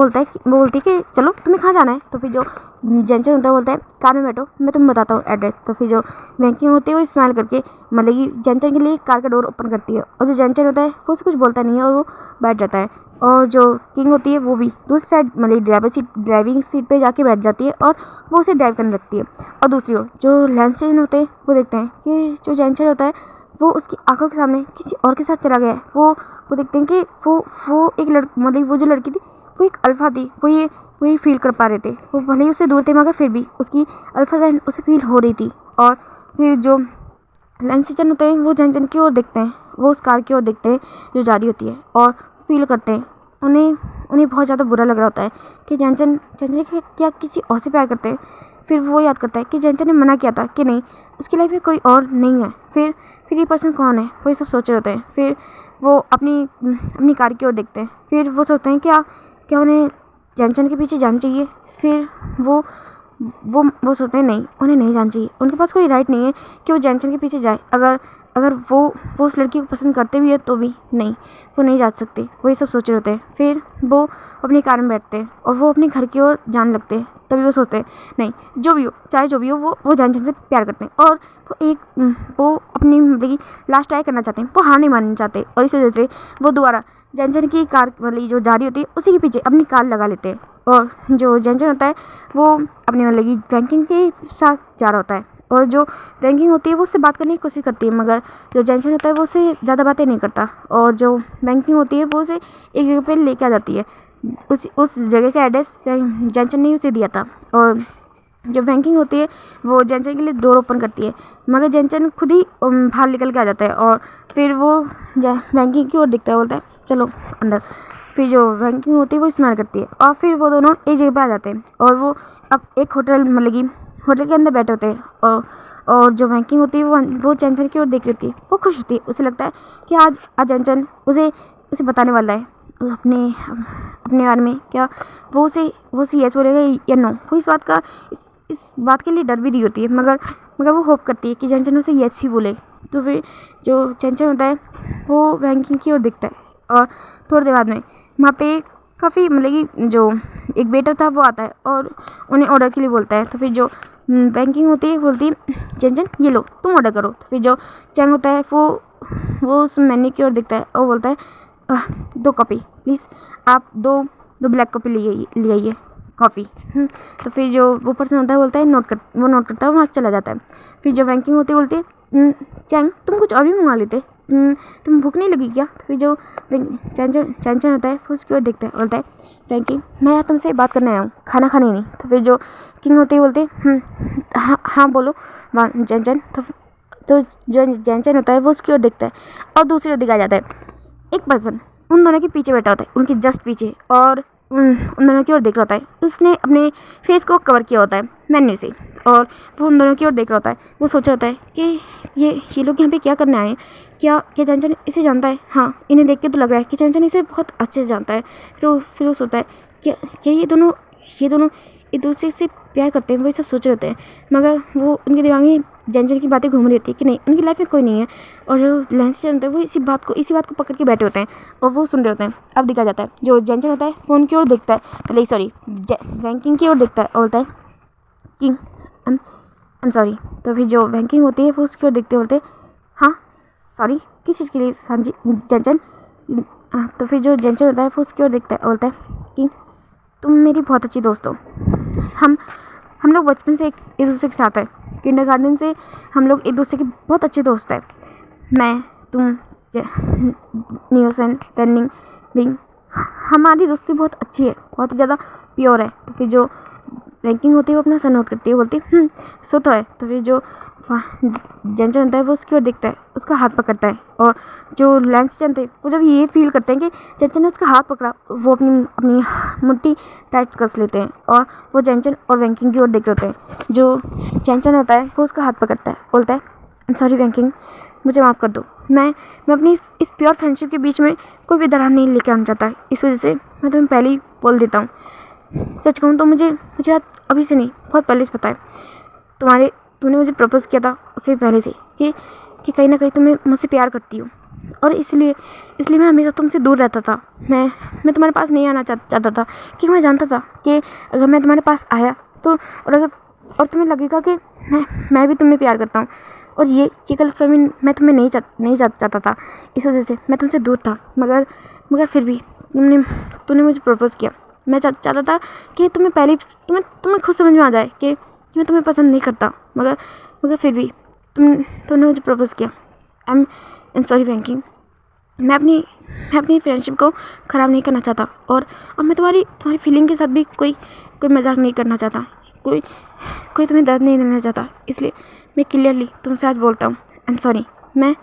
बोलती है कि चलो तुम्हें कहाँ जाना है। तो फिर जो जेंचन होता है बोलता है कार में बैठो, मैं तुम्हें बताता हूँ एड्रेस। तो फिर जो बैंकिंग होती है वो स्माइल करके मतलब कि जेंचन के लिए कार का डोर ओपन करती है, और जो जेंचन होता है वो उसे कुछ बोलता नहीं है और वो बैठ जाता है। और जो किंग होती है वो भी दूसरी साइड मतलब ड्राइविंग सीट पे जाके बैठ जाती है और वो उसे ड्राइव करने लगती है। और दूसरी ओर जो लैंसस्टेन होते हैं वो देखते हैं कि जो जेंचन होता है वो उसकी आंखों के सामने किसी और के साथ चला गया है। वो देखते हैं कि वो एक मतलब वो जो लड़की थी वो एक अल्फा थी, वो ये फील कर पा रहे थे। वो भले ही उससे दूर थे मगर फिर भी उसकी अल्फा साइन उसे फील हो रही थी। और फिर जो लैंसस्टेन होते हैं वो जेंचन की ओर देखते हैं, वो उस कार की ओर देखते हैं जो जा रही होती है और फील करते हैं। उन्हें बहुत ज़्यादा बुरा लग रहा होता है कि जेंचन क्या किसी और से प्यार करते हैं। फिर वो याद करता है कि जेंचन ने मना किया था कि नहीं, उसकी लाइफ में कोई और नहीं है। फिर ये पर्सन कौन है, वो ये सब सोच रहे होते हैं। फिर वो अपनी कार की ओर देखते हैं। फिर वो सोचते हैं क्या उन्हें जेंचन के पीछे जाना चाहिए। फिर वो सोचते हैं नहीं, उन्हें नहीं जाना चाहिए। उनके पास कोई राइट नहीं है कि वो जेंचन के पीछे जाए। अगर वो उस लड़की को पसंद करते भी है तो भी नहीं, वो नहीं जा सकते। वो ये सब सोच रहे होते हैं। फिर वो अपनी कार में बैठते हैं और वो अपने घर की ओर जाने लगते हैं। तभी वो सोचते हैं नहीं, जो भी हो, चाहे जो भी हो, वो जेंचन से प्यार करते हैं और वो अपनी मतलब लास्ट ट्राई करना चाहते हैं। वो हार नहीं मानना चाहते और इस वजह से वो दोबारा जेंचन की कार मतलब जो जा रही होती है उसी के पीछे अपनी कार लगा लेते हैं। और जो जेंचन होता है वो अपनी मतलब बैंकिंग के साथ जा रहा होता है, और जो बैंकिंग होती है वो उससे बात करने की कोशिश करती है, मगर जो जेंचन होता है वो उससे ज़्यादा बातें नहीं करता। और जो बैंकिंग होती है वो उसे एक जगह पे लेके आ जाती है। उस जगह का एड्रेस जेंचन ने उसे दिया था। और जो बैंकिंग होती है वो जेंचन के लिए डोर ओपन करती है, मगर जेंचन खुद ही बाहर निकल के आ जाता है। और फिर वो बैंकिंग की ओर दिखता है, बोलता है चलो अंदर। फिर जो बैंकिंग होती है वो स्माइल करती है और फिर वो दोनों एक जगह पे आ जाते हैं और वो अब एक होटल मतलब कि होटल के अंदर बैठे होते हैं। और जो बैंकिंग होती है वो जेंचन की ओर देख रही थी। वो खुश होती है, उसे लगता है कि आज जेंचन उसे बताने वाला है अपने बारे में। क्या वो उसे यस बोलेगा या नो। वो इस बात के लिए डर भी रही होती है, मगर वो होप करती है कि जेंचन उसे यस ही बोले। तो फिर जो जेंचन होता है वो बैंकिंग की ओर दिखता है और थोड़ी देर बाद में वहाँ पे काफ़ी मतलब कि जो एक वेटर था वो आता है और उन्हें ऑर्डर के लिए बोलता है। तो फिर जो बैंकिंग होती है बोलती है जेंचन ये लो, तुम ऑर्डर करो। तो फिर जो चैंग होता है वो उस मेन्यू की ओर दिखता है और बोलता है 2 कॉफ़ी प्लीज़, आप दो ब्लैक कॉफ़ी ले आइए कॉफ़ी। तो फिर जो वो पर्सन होता है बोलता है नोट करता है, वहाँ चला जाता है। फिर जो बैंकिंग होती है बोलती है चैंग तुम कुछ और भी मंगा लेते, तुम भूख नहीं लगी क्या। तो फिर जो चैंचन होता है वो उसकी ओर देखता है, बोलता है बैंकिंग मैं यहाँ तुमसे बात करने आया हूँ, खाना खाने नहीं। तो फिर जो किंग होती है बोलते हाँ बोलो चैंचन। तो जो जेंचन होता है वो उसकी ओर देखता है और दूसरी ओर दिखाया जाता है एक पर्सन उन दोनों के पीछे बैठा होता है, उनके जस्ट पीछे, और उन दोनों की ओर देख रहा होता है। उसने अपने फेस को कवर किया होता है मेन्यू से और वो उन दोनों की ओर देख रहा होता है। वो सोच रहा होता है कि ये लोग यहाँ पे क्या करने आए हैं। क्या जेंचन इसे जानता है। हाँ, इन्हें देख के तो लग रहा है कि जेंचन इसे बहुत अच्छे से जानता है। फिर वो सोचता है क्या ये दोनों एक दूसरे से प्यार करते हैं। वो ये सब सोच रहे होते हैं, मगर वो उनके दिमाग में जेंचन की बातें घूम रही होती है कि नहीं, उनकी लाइफ में कोई नहीं है। और जो लैंसस्टेन होते हैं वो इसी बात को पकड़ के बैठे होते हैं और वो सुन रहे होते हैं। अब दिखा जाता है जो जेंचन होता है फ़ोन की ओर देखता है, मतलब सॉरी बैंकिंग की ओर देखता है और बोलता है किंग आई एम सॉरी। तो फिर जो बैंकिंग होती है वो उसकी ओर देखते बोलते हाँ सॉरी किस चीज़ के लिए। हाँ जी जेंचन। तो फिर जो जेंचन होता है वो उसकी ओर देखता है और बोलता है किंग तुम मेरी बहुत अच्छी दोस्त हो। हम लोग बचपन से एक दूसरे के साथ हैं, किंडरगार्टन से हम लोग एक दूसरे के बहुत अच्छे दोस्त हैं। मैं तुम नियोसन पेनिंग विंग, हमारी दोस्ती बहुत अच्छी है, बहुत ज़्यादा प्योर है। तो फिर जो बैंकिंग होती है वो अपना सर नोट करती है, बोलती सो तो है। तो फिर जो जेंचन होता है वो उसकी ओर देखता है, उसका हाथ पकड़ता है। और जो लैंसस्टेन थे वो जब ये फील करते हैं कि जेंचन ने उसका हाथ पकड़ा, वो अपनी मुट्ठी टाइट कस लेते हैं और वो जेंचन और बैंकिंग की ओर देख रहे होते हैं। जो जेंचन होता है वो उसका हाथ पकड़ता है, बोलता है आई एम सॉरी बैंकिंग, मुझे माफ़ कर दो। मैं अपनी इस प्योर फ्रेंडशिप के बीच में कोई भी दरार नहीं लेकर आना चाहता, इस वजह से मैं तुम्हें पहले ही बोल देता हूँ। सच कहूँ तो मुझे बात अभी से नहीं, बहुत पहले से पता है। तूने मुझे प्रपोज़ किया था उससे पहले से कि कहीं ना कहीं तुम्हें मुझसे प्यार करती हो। और इसलिए इसलिए मैं हमेशा तुमसे दूर रहता था। मैं तुम्हारे पास नहीं आना चाहता था, क्योंकि मैं जानता था कि अगर मैं तुम्हारे पास आया तो और तुम्हें लगेगा कि मैं भी तुम्हें प्यार करता हूँ, और ये गलतफहमी मैं तुम्हें नहीं चाहता था। इस वजह से मैं तुमसे दूर था। मगर फिर भी तुमने मुझे प्रपोज़ किया। मैं चाहता था कि तुम्हें खुद समझ में आ जाए कि मैं तुम्हें पसंद नहीं करता, मगर फिर भी तुमने मुझे प्रपोज़ किया। आई एम सॉरी वेंकी। मैं अपनी फ्रेंडशिप को ख़राब नहीं करना चाहता, और मैं तुम्हारी फीलिंग के साथ भी कोई मजाक नहीं करना चाहता, कोई तुम्हें दर्द नहीं देना चाहता। इसलिए मैं क्लियरली तुमसे आज बोलता हूँ, आई एम सॉरी। मैं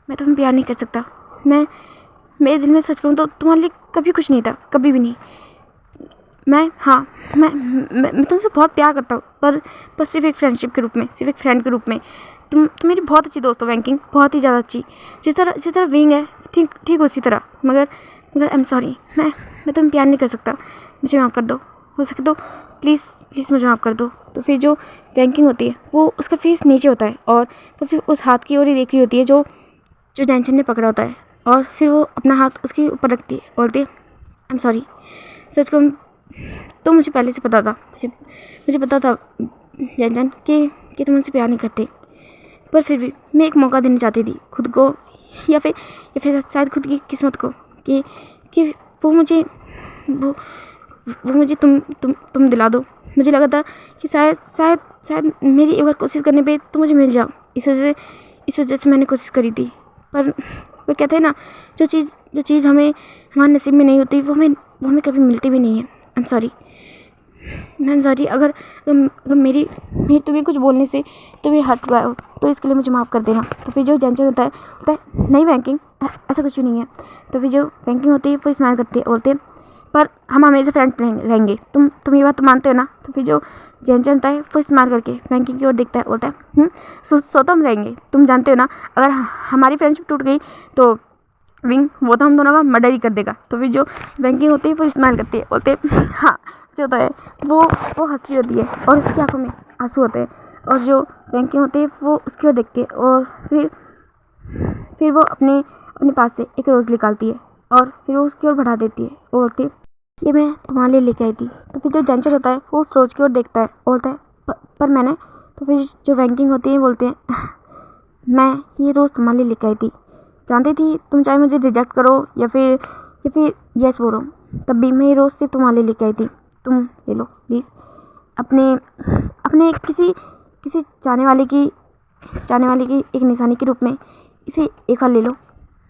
तुम्हें प्यार नहीं कर सकता। मेरे दिल में सच कहूँ तो तुम्हारे लिए कभी कुछ नहीं था, कभी भी नहीं। मैं तुमसे बहुत प्यार करता हूँ, पर सिर्फ एक फ्रेंडशिप के रूप में, सिर्फ एक फ्रेंड के रूप में। तुम मेरी बहुत अच्छी दोस्त हो वैंकिंग, बहुत ही ज़्यादा अच्छी। जिस तरह विंग है ठीक उसी तरह। मगर आई एम सॉरी। मैं तुम्हें प्यार नहीं कर सकता। मुझे माफ़ कर दो। हो सके तो प्लीज़ मुझे माफ़ कर दो। तो फिर जो वैंकिंग होती है वो उसका फेस नीचे होता है, और वो सिर्फ उस हाथ की ओर ही देख रही होती है जो जैनचन ने पकड़ा होता है, और फिर वो अपना हाथ उसके ऊपर रखती है, बोलती है आई एम सॉरी। सच कहूँ तो मुझे पहले से पता था, मुझे पता था जैनचन कि तुम मुझसे प्यार नहीं करते, पर फिर भी मैं एक मौका देना चाहती थी खुद को, या फिर शायद खुद की किस्मत को, कि वो मुझे तुम दिला दो। मुझे लगा था कि शायद मेरी एक बार कोशिश करने पे तुम मुझे मिल जाओ। इस वजह से मैंने कोशिश करी थी, पर वो कहते हैं ना, जो चीज़ हमें हमारे नसीब में नहीं होती वो हमें कभी मिलती भी नहीं है। I am sorry. Ma'am sorry. अगर मेरी तुम्हें कुछ बोलने से तुम्हें हट गया हो तो इसके लिए मुझे माफ़ कर देना। तो फिर जो जैनचन होता है नहीं वैंकिंग, ऐसा कुछ भी नहीं है। तो फिर जो वैंकिंग होती है वो स्माइल करती है, बोलते हैं पर हम हमेशा फ्रेंड रहेंगे। तुम ये बात तो मानते हो ना। तो फिर जो जैनचन होता है वो स्माइल करके वैंकिंग की ओर देखता है, बोलता है सो तो हम रहेंगे, तुम जानते हो ना अगर हमारी फ्रेंडशिप टूट गई तो विंग वो तो हम दोनों का मर्डर ही कर देगा। तो फिर जो वैंकिंग होती है वो स्माइल करती है, बोलते हैं हाँ। जो होता है वो हंस रही होती है और उसकी आंखों में आंसू होते हैं, और जो वैंकिंग होती है वो उसकी ओर देखती है, और फिर वो अपने पास से एक रोज़ निकालती है और फिर वो उसकी ओर बढ़ा देती है, और बोलती है ये मैं तुम्हारे लिए लेके आई थी। तो फिर जो जैनचन होता है वो उस रोज़ की ओर देखता है, बोलता है पर मैंने। तो फिर जो वैंकिंग होती है बोलते हैं मैं ये रोज़ तुम्हारे लिए लेके आई थी, जानती थी तुम चाहे मुझे रिजेक्ट करो या फिर यस बोलो, तब भी मैं ये रोज़ सिर्फ तुम्हारे लिए लेके आई थी। तुम ले लो प्लीज़। अपने किसी चाहने वाले की एक निशानी के रूप में इसे एक हाल ले लो।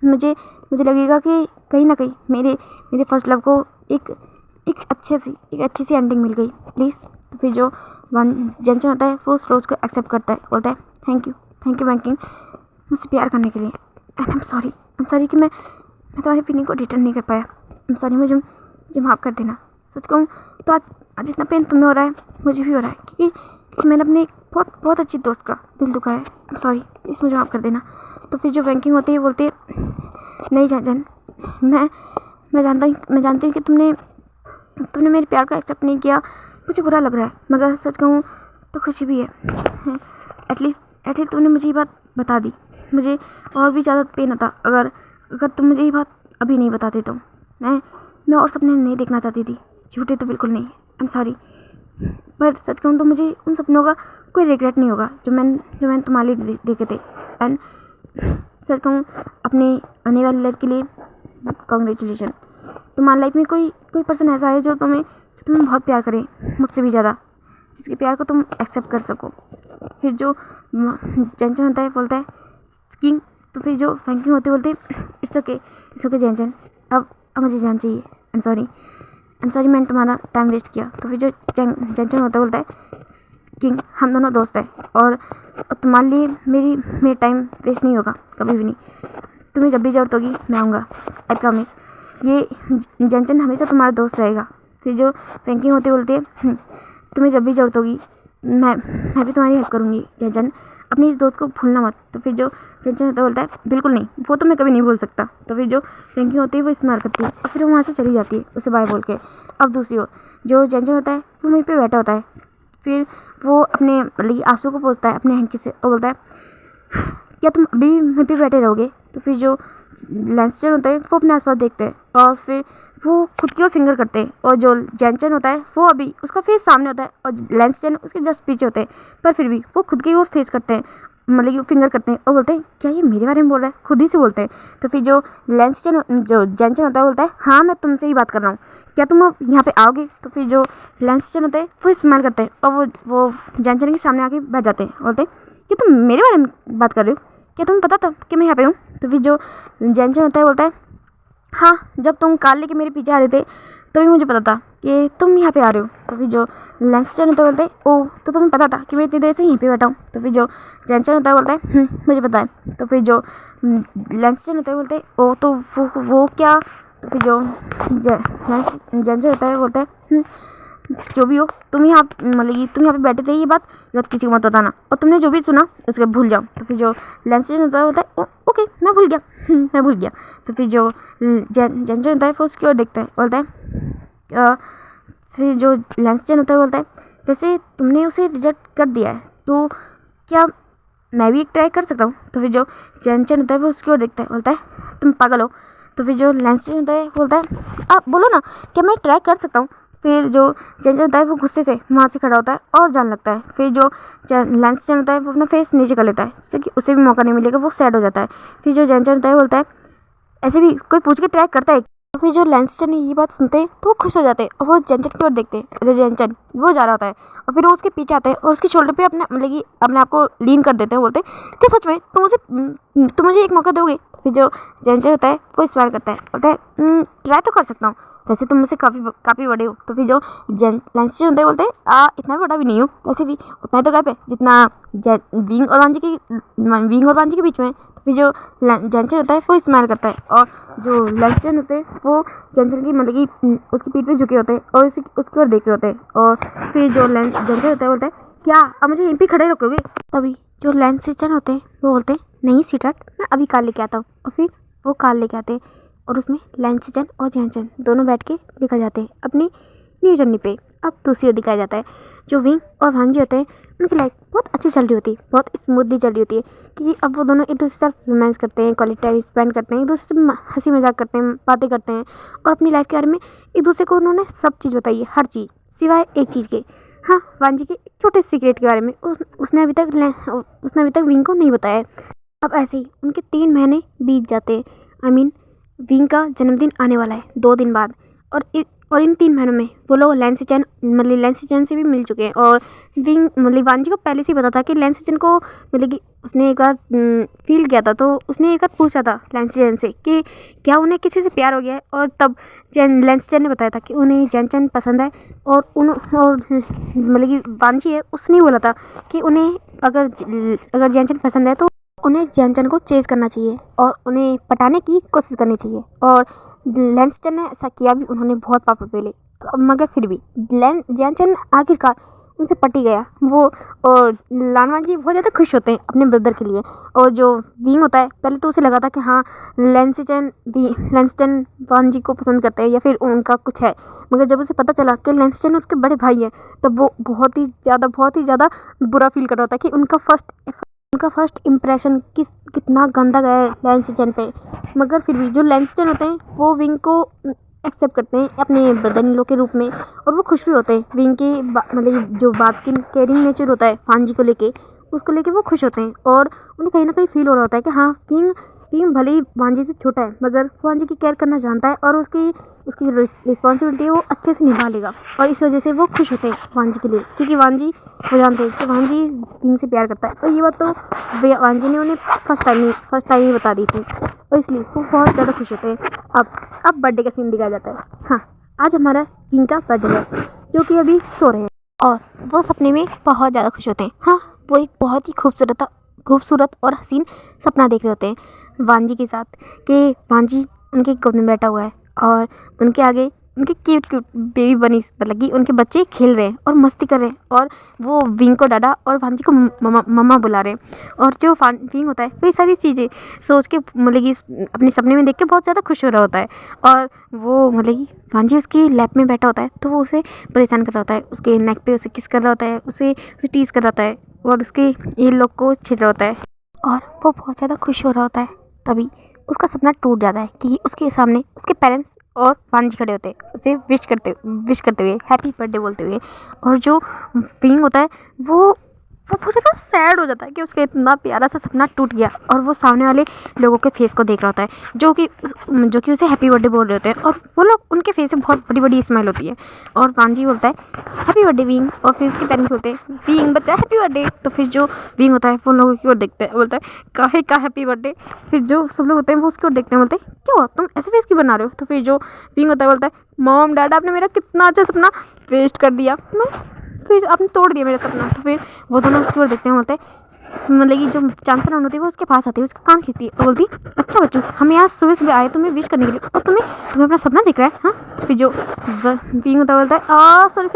मुझे लगेगा कि कहीं ना कहीं मेरे फर्स्ट लव को एक अच्छी सी एंडिंग मिल गई, प्लीज़। तो फिर जो जैनचन होता है वो उस रोज़ को एक्सेप्ट करता है, बोलता है थैंक यू वैंकिंग मुझसे प्यार करने के लिए। एंड आई एम सॉरी कि मैं तुम्हारी फीलिंग को रिटर्न नहीं कर पाया। I am sorry. मुझे माफ़ कर देना। सच कहूँ तो आज जितना पेन तुम्हें हो रहा है मुझे भी हो रहा है, क्योंकि मैंने अपने बहुत अच्छी दोस्त का दिल दुखाया है। आई एम सॉरी, प्लीज़ मुझे माफ़ कर देना। तो फिर जो वैंकिंग होती है बोलती है नहीं जैनचन, मैं जानती हूँ कि तुमने मेरे प्यार का एक्सेप्ट नहीं किया, मुझे बुरा लग रहा है, मगर सच कहूँ तो खुशी भी है। एटलीस्ट तुमने मुझे ये बात बता दी। मुझे और भी ज़्यादा पेन होता अगर तुम मुझे ये बात अभी नहीं बताते। तो मैं और सपने नहीं देखना चाहती थी, झूठे तो बिल्कुल नहीं। आई एम सॉरी, पर सच कहूँ तो मुझे उन सपनों का कोई रिग्रेट नहीं होगा जो मैंने तुम्हारे लिए देखे थे। एंड सच कहूँ अपने आने वाली लाइफ के लिए कॉन्ग्रेचुलेशन। तुम्हारी लाइफ में कोई पर्सन ऐसा है जो तुम्हें बहुत प्यार करे, मुझसे भी ज़्यादा, जिसके प्यार को तुम एक्सेप्ट कर सको। फिर जो जैनचन होता है बोलता है किंग। तो फिर जो वैंकिंग होते बोलते इट्स ओके जैनचन, अब मुझे जान चाहिए। आई एम सॉरी मैंने तुम्हारा टाइम वेस्ट किया। तो फिर जो जैनचन होता बोलता है किंग हम दोनों दोस्त हैं, और तुम्हारे लिए मेरा टाइम वेस्ट नहीं होगा कभी भी नहीं। तुम्हें जब भी ज़रूरत होगी मैं आऊँगा, आई प्रॉमिस। ये जैनचन हमेशा तुम्हारा दोस्त रहेगा। फिर जो वैंकिंग होते बोलते हैं तुम्हें जब भी ज़रूरत होगी मैं भी तुम्हारी हेल्प करूँगी जैनचन, अपनी इस दोस्त को भूलना मत। तो फिर जो जैनचन होता बोलता है बिल्कुल नहीं, वो तो मैं कभी नहीं भूल सकता। तो फिर जो वैंकिंग होती है वो स्माइल करती है और फिर वो वहाँ से चली जाती है उसे बाय बोल के। अब दूसरी ओर जो जैनचन होता है वो वहीं पे बैठा होता है। फिर वो अपने मतलब आंसू को पोंछता है अपने हैंकी से और बोलता है क्या तुम अभी भी वहीं पे बैठे रहोगे। तो फिर जो लैंसचन होते हैं वो अपने आसपास देखते हैं और फिर वो खुद की ओर फिंगर करते हैं, और जो जैनचन होता है वो अभी उसका फेस सामने होता है और लैंसचन उसके जस्ट पीछे होते हैं, पर फिर भी वो खुद की ओर फेस करते हैं, मतलब कि फिंगर करते हैं और बोलते हैं क्या ये मेरे बारे में बोल रहा है, खुद ही से बोलते हैं। तो फिर जो जैनचन होता है बोलता है हाँ मैं तुमसे ही बात कर रहा हूँ, क्या तुम अब यहाँ पे आओगे। तो फिर जो लैंसचन होता है वो स्माइल करते हैं और वो जैनचन के सामने आके बैठ जाते हैं, बोलते हैं कि तुम मेरे बारे में बात कर रहे हो, क्या तुम्हें पता था कि मैं यहाँ पे हूँ। तो फिर जो जैनचन होता है बोलता है हाँ जब तुम कार लेके मेरे पीछे आ रहे थे तभी मुझे पता था कि तुम यहाँ पे आ रहे हो। तो फिर जो लैंसचन होता है बोलते हैं ओ तो तुम्हें पता था कि मैं इतनी देर से यहीं पे बैठा हूँ। तो फिर जो जैनचन होता है बोलता है मुझे पता है। तो फिर जो लैंसचन होता है बोलते हैं ओ तो वो क्या। तो फिर जो जैनचन होता है बोलता है जो भी हो तुम यहाँ मतलब कि तुम यहाँ पे बैठे थे, ये बात किसी को मत बताना, और तुमने जो भी सुना उसको भूल जाओ। तो फिर जो लैंसचन होता है बोलता है ओके मैं भूल गया मैं भूल गया। तो फिर जो जैनचन होता है वो उसकी ओर देखता है, बोलता है फिर जो लैंसचन होता है बोलता है वैसे तुमने उसे रिजेक्ट कर दिया है तो क्या मैं भी एक ट्राई कर सकता हूँ। तो फिर जो जैनचन होता है वो उसकी ओर देखता है, बोलता है तुम पागल हो। तो फिर जो लैंसचन होता है बोलता है आप बोलो ना क्या मैं ट्राई कर सकता हूँ। फिर जो जैनचन होता है वो गुस्से से वहाँ से खड़ा होता है और जाने लगता है। फिर जो लैंसचन होता है वो अपना फेस नीचे कर लेता है जिससे कि उसे भी मौका नहीं मिलेगा, वो सैड हो जाता है। फिर जो जैनचन होता है बोलता है ऐसे भी कोई पूछ के ट्राई करता है। तो फिर जो लैंसचन ये बात सुनते हैं तो वो खुश हो जाते हैं और वो जैनचन की ओर देखते हैं। जो जैनचन वो जा रहा होता है और फिर वो उसके पीछे आते हैं और उसके शोल्डर पे अपने मतलब कि अपने आप को लीन कर देते हैं, बोलते हैं कि सच में तुम मुझे एक मौका दोगे। फिर जो जैनचन होता है वो स्माइल करता है, बोलता है ट्राई तो कर सकता हूँ, वैसे तुम मुझसे काफ़ी बड़े हो। तो फिर जो लैंसचन होते हैं बोलते हैं इतना बड़ा भी नहीं हो, वैसे भी उतना ही तो गैप है जितना विंग और वांजी के बीच में है। तो फिर जो जैनचन होता है वो स्माइल करता है और जो लैंसचन होते हैं वो जैनचन की मतलब कि उसकी पीठ पे झुके होते हैं और उसकी ओर देख रहे होते हैं। और फिर जो जैनचन होता है बोलता है क्या अब मुझे यहीं पे खड़े रखोगे। तभी जो लैंसचन होते हैं वो बोलते हैं नहीं स्वीटहार्ट मैं अभी कार लेके आता हूँ। और फिर वो कार लेके आते हैं और उसमें लैंसचन और जैनचन दोनों बैठ के निकल जाते हैं अपनी न्यू जर्नी पे। अब दूसरी ओर दिखाया जाता है जो विंग और वांजी होते हैं उनकी लाइफ बहुत अच्छी चल रही होती है, बहुत स्मूथली चल रही होती है, क्योंकि अब वो दोनों एक दूसरे के साथ रोमांस करते हैं, क्वालिटी टाइम स्पेंड करते हैं, एक दूसरे से हंसी मजाक करते हैं, बातें करते हैं और अपनी लाइफ के बारे में एक दूसरे को उन्होंने सब चीज़ बताई है, हर चीज़ सिवाय एक चीज़ के। हाँ वांजी के एक छोटे सीक्रेट के बारे में उसने अभी तक विंग को नहीं बताया है। अब ऐसे ही उनके 3 महीने बीत जाते हैं। आई मीन विंग का जन्मदिन आने वाला है 2 दिन बाद, और इन 3 महीनों में वो लोग लैंसचन से भी मिल चुके हैं। और विंग मतलब वांजी को पहले से ही पता था कि लैंसचन को मतलब कि उसने एक बार फील किया था, तो उसने एक बार पूछा था लैंसचन से कि क्या उन्हें किसी से प्यार हो गया है, और तब लैंसचन ने बताया था कि उन्हें जैनचन पसंद है। और मतलब कि वांजी है उसने बोला था कि उन्हें अगर जैनचन पसंद है तो उन्हें जैनचन को चेज़ करना चाहिए और उन्हें पटाने की कोशिश करनी चाहिए। और लैंसचन ने ऐसा किया भी, उन्होंने बहुत पापड़ पेले, मगर फिर भी जैनचन आखिरकार उनसे पटी गया वो। और लानवांजी बहुत ज़्यादा खुश होते हैं अपने ब्रदर के लिए। और जो विंग होता है पहले तो उसे लगा था कि हाँ लैंसचन वांजी को पसंद करते हैं या फिर उनका कुछ है, मगर जब उसे पता चला कि लैंसचन उसके बड़े भाई हैं तब वो बहुत ही ज़्यादा बुरा फील कर रहा था कि उनका फर्स्ट इम्प्रेशन कितना गंदा गया है लैंसचन पे। मगर फिर भी जो लैंसचन होते हैं वो विंग को एक्सेप्ट करते हैं अपने ब्रदर इन लो के रूप में, और वो खुश भी होते हैं। विंग के मतलब जो बात की केयरिंग नेचर होता है वांजी को लेके, उसको लेके वो खुश होते हैं। और उन्हें कहीं ना कहीं फील हो रहा होता है कि हाँ विंग भले ही वांजी से छोटा है मगर वांजी की केयर करना जानता है और उसकी रिस्पॉन्सिबिलिटी वो अच्छे से निभा लेगा। और इस वजह से वो खुश होते हैं वांजी के लिए, क्योंकि वांजी वो जानते हैं कि वांजी विंग से प्यार करता है। और ये बात तो वांजी ने उन्हें फर्स्ट टाइम ही बता दी थी, और इसलिए वो बहुत ज़्यादा खुश होते हैं। अब बर्थडे का सीन दिखाया जाता है। हाँ आज हमारा विंग का बर्थडे है जो कि अभी सो रहे हैं और वो सपने में बहुत ज़्यादा खुश होते हैं। हाँ वो एक बहुत ही खूबसूरत और हसीन सपना देख रहे होते हैं वांजी के साथ, कि वांजी उनके गोद में बैठा हुआ है और उनके आगे उनके क्यूट बेबी बनी मतलब कि उनके बच्चे खेल रहे हैं और मस्ती कर रहे हैं, और वो विंग को डाडा और वांजी को मम्मा बुला रहे हैं। और जो विंग होता है वही सारी चीज़ें सोच के मतलब कि अपने सपने में देख के बहुत ज़्यादा खुश हो रहा होता है। और वो मतलब कि वांजी उसकी लैप में बैठा होता है तो वो उसे परेशान कर रहा होता है, उसके नेक पे उसे किस कर रहा होता है, उसे टीज कर रहा होता है और उसके ये लोग को छिड़ रहा होता है, और वो बहुत ज़्यादा खुश हो रहा होता है। तभी उसका सपना टूट जाता है कि उसके सामने उसके पेरेंट्स और वांजी खड़े होते हैं उसे विश करते हुए, हैप्पी बर्थडे बोलते हुए। और जो विंग होता है वो बहुत ज़्यादा सैड हो जाता है कि उसका इतना प्यारा सा सपना टूट गया, और वो सामने वाले लोगों के फेस को देख रहा होता है जो कि उसे हैप्पी बर्थडे बोल रहे होते हैं, और वो लोग उनके फेस में बहुत बड़ी बड़ी स्माइल होती है। और वांजी बोलता है हैप्पी बर्थडे विंग, और फिर उसके पेरेंट्स बोलते हैं विंग बच्चा हैप्पी बर्थडे। तो फिर जो विंग होता है वो लोगों की ओर देखता है, बोलता है काहे का हैप्पी बर्थडे। फिर जो सब लोग होते हैं वो उसकी ओर देखते हैं, बोलते हैं क्या हुआ तुम ऐसे फेस क्यों बना रहे हो। तो फिर जो विंग होता है बोलता है मॉम डैड आपने मेरा कितना अच्छा सपना वेस्ट कर दिया, फिर आपने तोड़ दिया मेरा सपना। तो फिर वो दोनों उसकी ओर देखते हैं, बोलते हैं मतलब कि जो चांसलर होती है वो उसके पास आती है, उसका कान खींचती है और बोलती है अच्छा बच्चों हम यहाँ सुबह सुबह आए तुम्हें विश करने के लिए, और तुम्हें अपना सपना दिख रहा है। हाँ फिर जो विंग होता है बोलता है सॉरी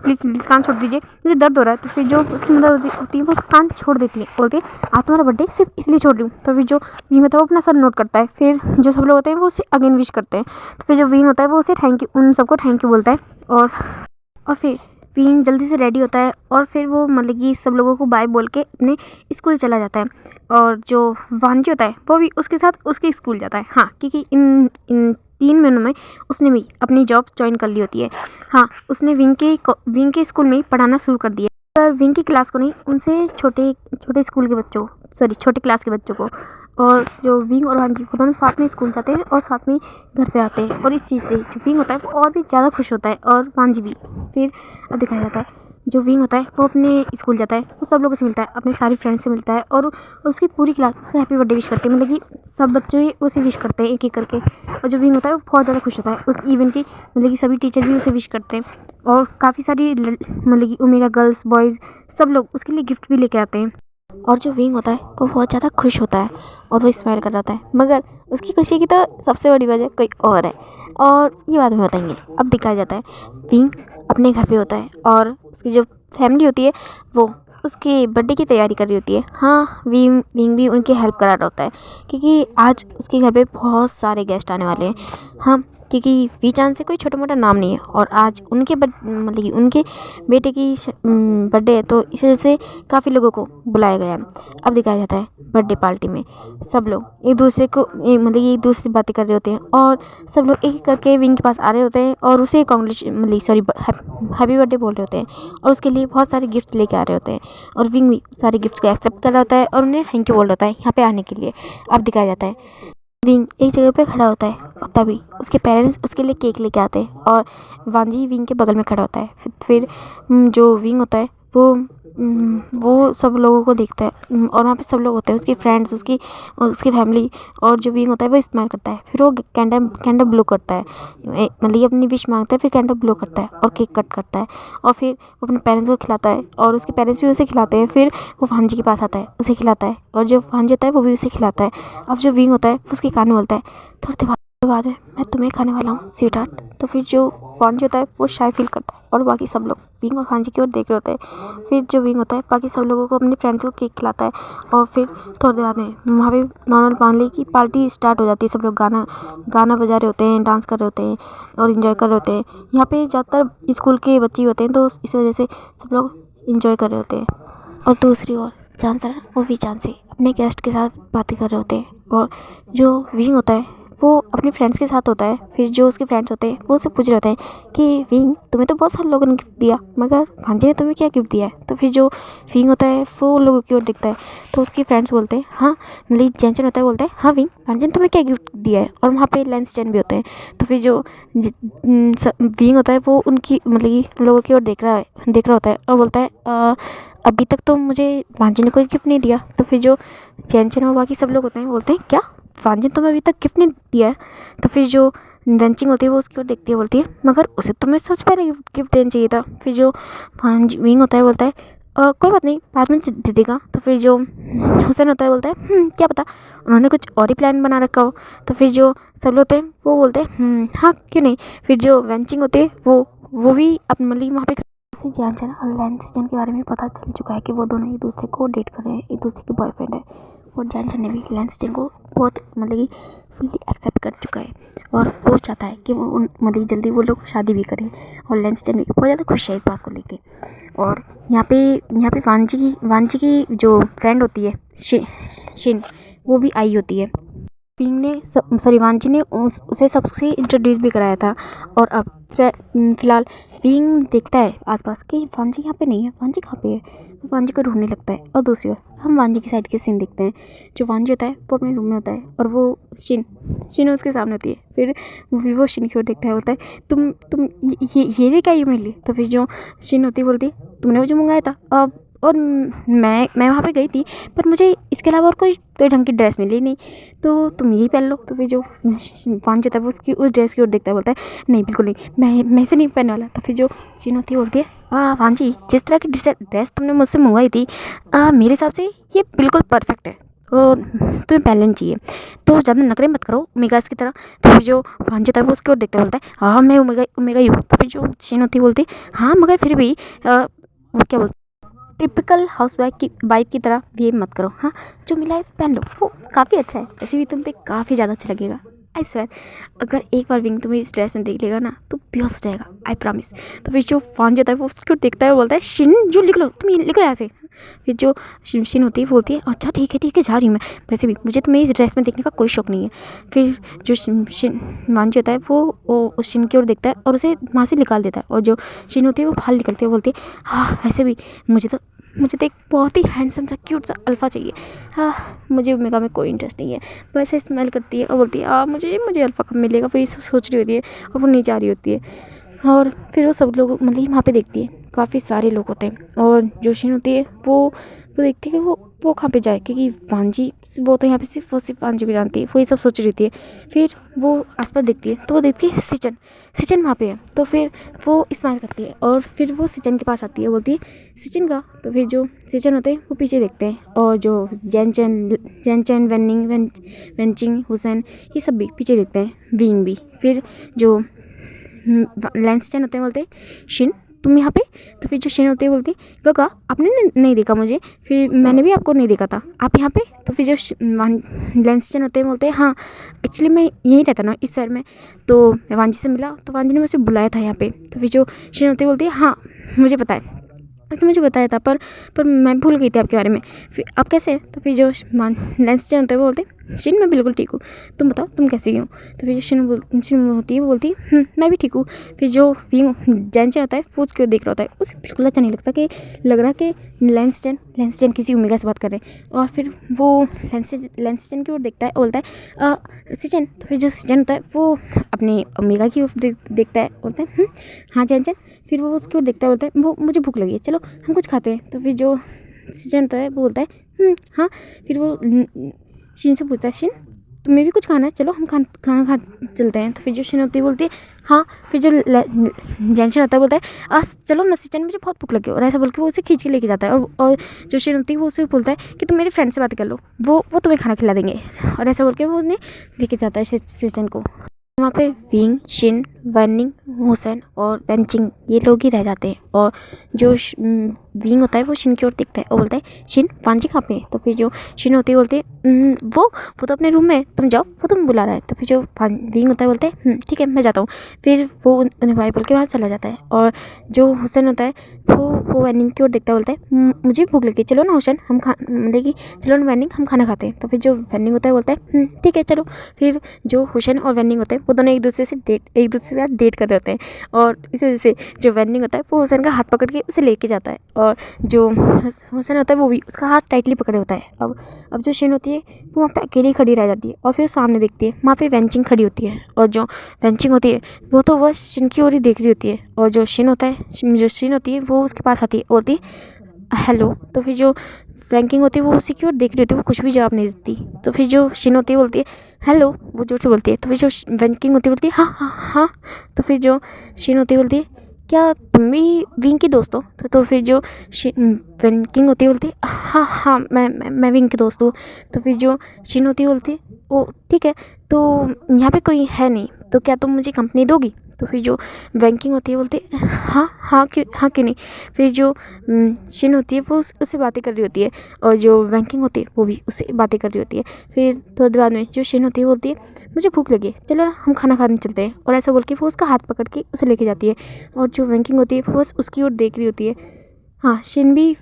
प्लीज़ कान छोड़ दीजिए मुझे दर्द हो रहा है। तो फिर जो उसकी मदर होती है वो उसका कान छोड़ देती है, बोलती है आज तुम्हारा बर्थडे सिर्फ इसलिए छोड़ रही हूँ। तो फिर जो विंग होता है वो अपना सर नोट करता है, फिर जो सब लोग होते हैं वो उसे अगेन विश करते हैं। तो फिर जो विंग होता है वो उसे उन सबको थैंक यू बोलता है, और फिर विंग जल्दी से रेडी होता है, और फिर वो मतलब कि सब लोगों को बाय बोल के अपने स्कूल चला जाता है। और जो वांजी होता है वो भी उसके साथ उसके स्कूल जाता है। हाँ क्योंकि इन 3 महीनों में उसने भी अपनी जॉब ज्वाइन कर ली होती है। हाँ उसने विंग के स्कूल में ही पढ़ाना शुरू कर दिया, पर विंग की क्लास को नहीं, उनसे छोटे स्कूल के बच्चों छोटे क्लास के बच्चों को। और जो विंग और वांजी वो दोनों साथ में स्कूल जाते हैं और साथ में घर पे आते हैं, और इस चीज़ से जो विंग होता है वो और भी ज़्यादा खुश होता है, और वांजी भी। फिर अब दिखाया जाता है जो विंग होता है वो अपने स्कूल जाता है, वो सब लोगों से मिलता है, अपने सारे फ्रेंड्स से मिलता है, और उसकी पूरी क्लास उसे हैप्पी बर्थडे विश करती है, मतलब कि सब बच्चे उसे विश करते हैं एक एक करके। और जो विंग होता है वो बहुत ज़्यादा खुश होता है उस इवेंट की, मतलब कि सभी टीचर भी उसे विश करते हैं, और काफ़ी सारी मतलब कि ओमेगा गर्ल्स बॉयज़ सब लोग उसके लिए गिफ्ट भी लेके आते हैं। और जो विंग होता है वो बहुत ज़्यादा खुश होता है और वो स्माइल कर रहा होता है, मगर उसकी खुशी की तो सबसे बड़ी वजह कोई और है, और ये बाद में बताएंगे। अब दिखाया जाता है विंग अपने घर पे होता है, और उसकी जो फैमिली होती है वो उसके बर्थडे की तैयारी कर रही होती है। हाँ विंग भी उनकी हेल्प करा रहा होता है, क्योंकि आज उसके घर पे बहुत सारे गेस्ट आने वाले हैं। हाँ क्योंकि वी चांद से कोई छोटा मोटा नाम नहीं है, और आज उनके मतलब कि उनके बेटे की बर्थडे है, तो इस वजह से काफ़ी लोगों को बुलाया गया है। अब दिखाया जाता है बर्थडे पार्टी में सब लोग एक दूसरे से बातें कर रहे होते हैं, और सब लोग एक एक करके विंग के पास आ रहे होते हैं, और उसे हैप्पी बर्थडे बोल रहे होते हैं, और उसके लिए बहुत सारे गिफ्ट लेके आ रहे होते हैं, और विंग भी सारे गिफ्ट्स को एक्सेप्ट कर रहा होता है, और उन्हें थैंक यू बोल रहा होता है यहाँ पे आने के लिए। अब दिखाया जाता है विंग एक जगह पे खड़ा होता है, और तभी उसके पेरेंट्स उसके लिए केक लेके आते हैं, और वांजी विंग के बगल में खड़ा होता है। फिर जो विंग होता है वो सब लोगों को देखता है, और वहाँ पे सब लोग होते हैं उसके फ्रेंड्स उसकी फैमिली, और जो विंग होता है वो स्माइल करता है। फिर वो कैंडल ब्लो करता है, मतलब अपनी विश मांगता है, फिर कैंडल ब्लो करता है और केक कट करता है, और फिर वो अपने पेरेंट्स को खिलाता है, और उसके पेरेंट्स भी उसे खिलाते हैं। फिर वो वांजी के पास आता है, उसे खिलाता है, और जो वांजी होता है वो भी उसे खिलाता है। अब जो विंग होता है वो उसके कान में बोलता है थोड़ी देर बाद में मैं तुम्हें खाने वाला हूँ स्वीट हार्ट। तो फिर जो वांजी होता है वो शाय फील करता है, और बाकी सब लोग विंग और वांजी की ओर देख रहे होते हैं। फिर जो विंग होता है बाकी सब लोगों को अपने फ्रेंड्स को केक खिलाता है, और फिर थोड़ी देर बाद में वहाँ पे नॉर्मल फैमिली की पार्टी स्टार्ट हो जाती है। सब लोग गाना बजा रहे होते हैं, डांस कर रहे होते हैं, और इन्जॉय कर रहे होते हैं। यहाँ पे ज़्यादातर स्कूल के बच्चे होते हैं, तो इस वजह से सब लोग इन्जॉय कर रहे होते हैं। और दूसरी ओर चांसलर वो भी चांद से अपने गेस्ट के साथ बातें कर रहे होते हैं, और जो विंग होता है वो अपने फ्रेंड्स के साथ होता है। फिर जो उसके फ्रेंड्स होते हैं वो उससे पूछ रहे होते हैं कि विंग तुम्हें तो बहुत सारे लोगों ने गिफ्ट दिया, मगर वांजी ने तुम्हें क्या गिफ्ट दिया है। तो फिर जो विंग होता है वो लोगों की ओर दिखता है, तो उसके फ्रेंड्स बोलते हैं हाँ मतलब जेंचन होता है बोलता है हाँ विंग वांजी ने तुम्हें क्या गिफ्ट दिया है, और वहाँ पे लेंस चैन भी होते हैं। तो फिर जो विंग होता है वो उनकी मतलब कि लोगों की ओर देख रहा होता है, और बोलता है अभी तक तो मुझे वांजी ने कोई गिफ्ट नहीं दिया। तो फिर जो जेंचन और बाकी सब लोग होते हैं बोलते हैं क्या वांजी ने तुम्हें अभी तक गिफ्ट नहीं दिया है। तो फिर जो वेंचिंग होती है वो उसकी ओर देखती है, बोलती है मगर उसे तुम्हें सबसे पहले गिफ्ट देना चाहिए था। फिर जो विंग होता है बोलता है कोई बात नहीं बाद में दे देगा। तो फिर जो हुसैन होता है बोलता है क्या पता उन्होंने कुछ और ही प्लान बना रखा हो। तो फिर जो सब लोग होते हैं वो बोलते हैं हाँ क्यों नहीं। फिर जो वेंचिंग होती है वो भी अपनी मतलब वहाँ पे जेंचन और लेंसजन के बारे में पता चल चुका है कि वो दोनों एक दूसरे को डेट कर रहे हैं, एक दूसरे के बॉयफ्रेंड है, और जेंचन ने भी लेंसजन को बहुत मतलब कि फुल्ली एक्सेप्ट कर चुका है, और वो चाहता है कि वो मतलब जल्दी वो लोग शादी भी करें, और लेंसजन भी बहुत ज़्यादा खुश है इस बात को लेके। और यहाँ पे वांजी की जो फ्रेंड होती है शिन वो भी आई होती है। विंग ने वांजी ने उसे सबसे इंट्रोड्यूस भी कराया था। और अब फिलहाल विंग देखता है आसपास कि वांजी यहाँ पे नहीं है, वांजी कहाँ पे है। वो वांजी को ढूंढने लगता है। और दूसरी ओर हम वांजी की साइड के सीन देखते हैं। जो वांजी होता है वो अपने रूम में होता है और वो शिन उसके सामने होती है। फिर वो शिन की ओर देखता है, बोलता है तुम ये ले क्या, ये मेरे लिए। तो फिर जो शिन होती है बोलती है तुमने वो जो मंगाया था, अब और मैं वहाँ पे गई थी, पर मुझे इसके अलावा और कोई ढंग की ड्रेस मिली नहीं, तो तुम यही पहन लो। तो फिर जो वांजी होता है वो उसकी उस ड्रेस की ओर देखता है, बोलता है नहीं बिल्कुल नहीं, मैं इसे नहीं पहनने वाला। तो फिर जो शिन होती है बोलती है वांजी, जिस तरह की ड्रेस तुमने मुझसे मंगवाई थी मेरे हिसाब से ये बिल्कुल परफेक्ट है और तुम्हें पहन लेनी चाहिए। तो ज़्यादा नखरे मत करो ओमेगास की तरह। तो फिर जो वांजी होता है वो उसकी ओर देखते बोलता है हाँ मैं ओमेगा ही हूँ। तो फिर जो शिन होती है बोलती है हाँ मगर फिर भी वो क्या बोलते टिपिकल हाउस वाइफ की तरह बिहेव मत करो। हाँ जो मिला है पहन लो, वो काफ़ी अच्छा है, ऐसे भी तुम पे काफ़ी ज़्यादा अच्छा लगेगा। आई स्वेयर अगर एक बार विंग तुम्हें इस ड्रेस में देख लेगा ना तो बेहोश हो जाएगा, आई प्रॉमिस। तो फिर जो वांजी होता है वो उसको देखता है और बोलता है शिन जो लिख लो, तुम ये लिख लो यहाँ से। फिर जो शिन होती है बोलती है अच्छा ठीक है जा रही हूँ मैं, वैसे भी मुझे तुम्हें इस ड्रेस में देखने का कोई शौक नहीं है। फिर जो वांजी होता है वो उस शिन की ओर देखता है और उसे वहाँ से निकाल देता है। और जो शिन होती है वो बाहर निकलती है, बोलती है हाँ वैसे भी मुझे तो एक बहुत ही हैंडसम सा क्यूट सा अल्फ़ा चाहिए। हाँ मुझे ओमेगा में कोई इंटरेस्ट नहीं है। वैसे स्मेल करती है और बोलती है मुझे अल्फ़ा कब मिलेगा, वही सब सोच रही होती है और वो नहीं जा रही होती है। और फिर वो सब लोग मतलब वहाँ पे देखती है काफ़ी सारे लोग होते हैं। और जो शिन होती है वो देखती है कि वो कहाँ पे जाए, क्योंकि वांजी वो तो यहाँ पे सिर्फ वांजी को जानती है, वो ये सब सोच रही थी। फिर वो आसपास देखती है तो वो देखती है सिचन वहाँ पे है। तो फिर वो स्माइल करती है और फिर वो सिचन के पास आती है, बोलती है सिचन का। तो फिर जो सिचन होते हैं वो पीछे देखते हैं और जो जैनचन वेंचिंग हुसैन ये सब भी पीछे देखते हैं, विंग भी। फिर जो लैंसचैन होते हैं बोलते हैं शिन तुम यहाँ पे। तो फिर जो शिन होती है बोलती गगा आपने नहीं देखा मुझे, फिर मैंने भी आपको नहीं देखा था, आप यहाँ पे। तो फिर जो लैंसचैन होते हैं बोलते हैं हाँ एक्चुअली मैं यहीं रहता ना इस शहर में, तो मैं वांजी से मिला तो वांजी ने मुझे बुलाया था यहाँ पे। तो फिर जो शिन होती है बोलती है हाँ मुझे पता है, उसने मुझे बताया था पर मैं भूल गई थी आपके बारे में, फिर आप कैसे हैं। तो फिर जो लैंसचैन होते हैं वो बोलते शिन मैं बिल्कुल ठीक हूँ, तुम बताओ तुम कैसी हो। तो फिर जो शिन होती है वो बोलती मैं भी ठीक हूँ। फिर जो जैनचैन होता है वो उसकी ओर देख रहा होता है, उसे बिल्कुल अच्छा नहीं लगता कि लग रहा कि लैंसचैन किसी ओमेगा से बात कर रहे हैं। और फिर वो लैंसचैन की ओर देखता है और बोलता है सिचन। तो फिर जो सिचन होता है वो अपने ओमेगा की ओर देखता है, बोलता है हाँ जैनचैन। फिर वो उसकी ओर देखता है, बोलता है वो मुझे भूख लगी है चलो हम कुछ खाते हैं। तो फिर जो सिचन होता है वो बोलता है हाँ। फिर वो शिन से पूछता है शिन तुम्हें भी कुछ खाना है, चलो हम खाना खा चलते हैं। तो फिर जो शिन होती है बोलती है हाँ। फिर जो जैनचैन होता है बोलता है चलो ना सिचन मुझे बहुत भूख लगी है, और ऐसा बोल के वो उसे खींच के लेके जाता है। और जो शिन होती है वो उसे बोलता है कि तुम मेरे फ्रेंड से बात कर लो, वो तुम्हें खाना खिला देंगे, और ऐसा बोल के वो उन्हें लेके जाता है सिचन को। वहाँ पे विंग शिन वनिंग हुसैन और वेंचिंग ये लोग ही रह जाते हैं। और जो विंग होता है वो शिन की ओर देखता है और बोलता है शिन वांजी कहाँ पे है। तो फिर जो शिन होती है बोलती है वो तो अपने रूम में है, तुम जाओ वो तुम्हें बुला रहा है। तो फिर जो विंग होता है बोलता है ठीक है मैं जाता हूँ। फिर वो उन्हें भाई बोल के वहाँ चला जाता है। और जो हुसैन होता है वो वनिंग की ओर देखता है, बोलता है मुझे भूख लगी, चलो ना हुसैन हम चलो ना वनिंग हम खाना खाते हैं। तो फिर जो वनिंग होता है बोलता है ठीक है चलो। फिर जो हुसैन और वनिंग होते हैं वो दोनों एक दूसरे के साथ डेट कर रहे होते हैं। और इस वजह से जो वनिंग होता है वो हुसैन का हाथ पकड़ के उसे लेके जाता है, और जो हुसैन होता है वो भी उसका हाथ टाइटली पकड़े होता है। अब जो शिन होती है वो वहाँ पे अकेली खड़ी रह जाती है और फिर सामने देखती है वहाँ पे वेंचिंग खड़ी होती है। और जो वेंचिंग होती है वो तो वह शिन की ओर ही देख रही होती है। और जो शिन होती है वो उसके पास आती है, बोलती है हेलो। तो फिर जो वेंकिंग होती है वो उसी की ओर देख रही होती है, वो कुछ भी जवाब नहीं देती। तो फिर जो शिन होती है बोलती है हेलो, वो जोर से बोलती है। तो फिर जो वेंकिंग होती है बोलती है हाँ। तो फिर जो शिन होती है बोलती है क्या तुम भी विंग की दोस्त हो। तो फिर जो वेंकिंग होती है बोलती है हाँ मैं विंग की दोस्त हूँ। तो फिर जो शिन होती है बोलती है ओ ठीक है, तो यहाँ पे कोई है नहीं तो क्या तुम मुझे कंपनी दोगी। तो फिर जो वेंकिंग होती है बोलती है हाँ क्यों नहीं। फिर जो शिन होती है वो उससे बातें कर रही होती है, और जो वेंकिंग होती है वो भी उससे बातें कर रही होती है। फिर थोड़ी देर बाद में जो शिन होती है बोलती है मुझे भूख लगी है, चलो ना हम खाना खाने चलते हैं, और ऐसा बोल के वो उसका हाथ पकड़ के उसे लेके जाती है। और जो वेंकिंग होती है वो बस उसकी ओर देख रही होती है। हाँ शिन भी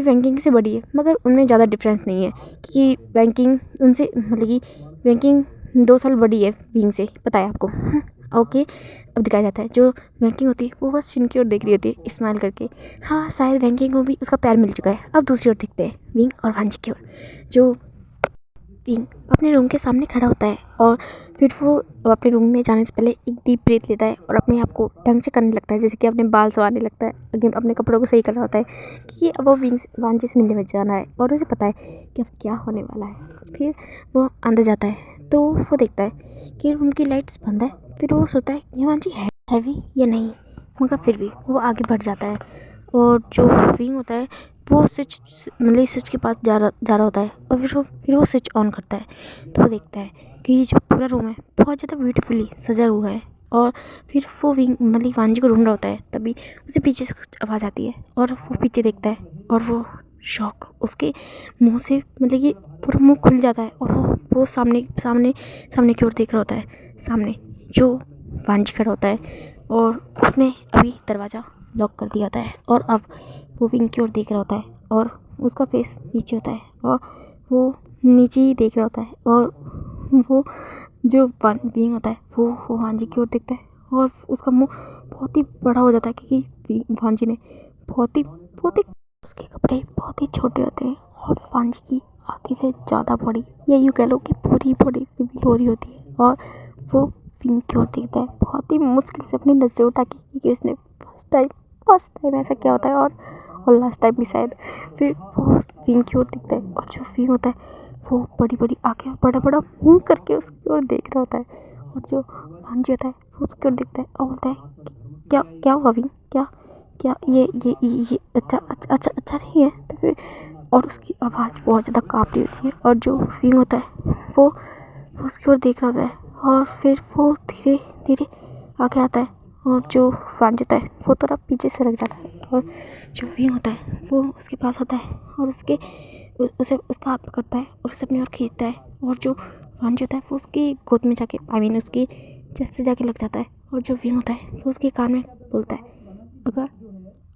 वेंकिंग से बड़ी है, मगर उनमें ज़्यादा डिफरेंस नहीं है, क्योंकि वेंकिंग उनसे मतलब कि वैंकिंग 2 साल बड़ी है विंग से, पता है आपको। ओके, अब दिखाया जाता है जो वैंकिंग होती है वो बस चिन की ओर देख रही होती है स्माइल करके। हाँ, शायद वैंकिंग को भी उसका प्यार मिल चुका है। अब दूसरी ओर देखते हैं विंग और वांजी की ओर। जो विंग अपने रूम के सामने खड़ा होता है और फिर वो अपने रूम में जाने से पहले एक डीप ब्रीथ लेता है और अपने आप को ढंग से करने लगता है, जैसे कि अपने बाल संवारने लगता है, अगेन अपने कपड़ों को सही कर रहा होता है कि अब वो विंग वांजी से मिलने में जाना है और उसे पता है कि अब क्या होने वाला है। फिर वो अंदर जाता है तो वो देखता है कि रूम की लाइट्स बंद है। फिर वो सोचता है ये वांजी है भी या नहीं, मगर फिर भी वो आगे बढ़ जाता है और जो विंग होता है वो स्विच के पास जा रहा होता है और फिर वो स्विच ऑन करता है तो वो देखता है कि ये जो पूरा रूम है बहुत ज़्यादा ब्यूटीफुली सजा हुआ है। और फिर वो विंग वांजी को ढूंढ रहा होता है, तभी उसे पीछे से कुछ आवाज़ आती है और वो पीछे देखता है और वो शॉक उसके मुंह से कि पूरा मुंह खुल जाता है और वो सामने की ओर देख रहा होता है। सामने जो वांजी खड़ा होता है और उसने अभी दरवाज़ा लॉक कर दिया होता है और अब वो विंग की ओर देख रहा होता है और उसका फेस नीचे होता है और वो नीचे ही देख रहा होता है और वो जो विंग होता है वो वांजी की ओर देखता है और उसका मुंह बहुत ही बड़ा हो जाता है क्योंकि वांजी ने बहुत ही उसके कपड़े बहुत ही छोटे होते हैं और वांजी की आधी से ज़्यादा बॉडी या यूँ कह लो कि पूरी बॉडी रिवील हो रही होती है और वो विंग की ओर देखता है बहुत ही मुश्किल से अपनी नजर उठा के, क्योंकि उसने फर्स्ट टाइम ऐसा क्या होता है और लास्ट टाइम भी शायद। फिर वो विंग की ओर देखता है और जो विंग होता है वो बड़ी आँखें बड़ा मुंह करके उसकी ओर देख रहा होता है और जो वांजी होता है वो उसकी ओर देखता है और बोलता है क्या हुआ विंग, क्या ये अच्छा नहीं है। तो फिर और उसकी आवाज़ बहुत ज़्यादा काँप रही होती है और जो विंग होता है वो उसकी ओर देख रहा होता है और फिर वो धीरे धीरे आगे आता है और जो वांजी होता है वो थोड़ा पीछे से रख जाता है और जो विंग होता है वो उसके पास आता है और उसे उसका हाथ पकड़ता है और उसे अपनी ओर खींचता है और जो वांजी होता है वो उसकी गोद में जाके उसकी चेस्ट से जाके लग जाता है और जो विंग होता है वो उसके कान में बोलता है अगर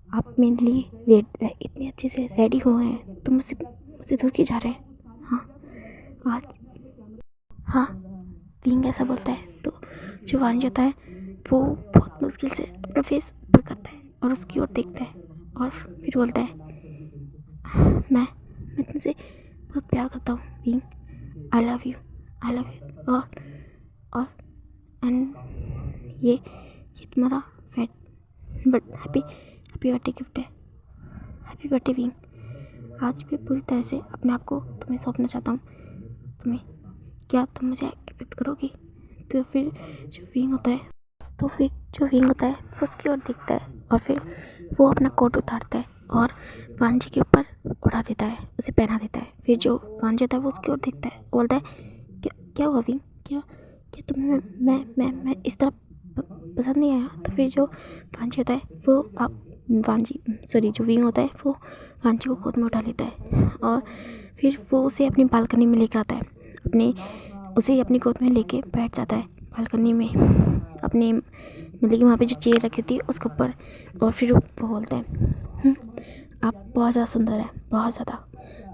आप मेरे लिए इतने अच्छे से रेडी हुए हैं तो मुझसे दूर क्यों जा रहे हैं। हाँ, विंग ऐसा बोलता है तो जो वांजी होता है वो बहुत मुश्किल से अपना फेस ऊपर करता है और उसकी ओर देखता है और फिर बोलता है मैं तुमसे बहुत प्यार करता हूँ विंग, आई लव यू और एंड ये तुम्हारा हैप्पी बर्थडे गिफ्ट है। हैप्पी बर्थडे विंग, आज मैं पूरी तरह से अपने आप को तुम्हें सौंपना चाहता हूँ। क्या तुम मुझे एक्सेप्ट करोगी। तो फिर जो विंग होता है वो उसकी ओर देखता है और फिर वो अपना कोट उतारता है और वांजी के ऊपर उड़ा देता है, उसे पहना देता है। फिर जो वांजी होता है वो उसकी ओर देखता है, बोलता है क्या हुआ विंग, क्या तुम्हें मैं इस तरह पसंद नहीं आया। तो फिर जो वांजी होता है वो जो विंग होता है वो वांजी को गोद में उठा लेता है और फिर वो उसे अपनी बालकनी में लेकर आता है, उसे अपनी गोद में लेके बैठ जाता है बालकनी में अपने कि वहाँ पे जो चेयर रखी थी उसके ऊपर। और फिर वो बोलता है आप बहुत ज़्यादा सुंदर है, बहुत ज़्यादा,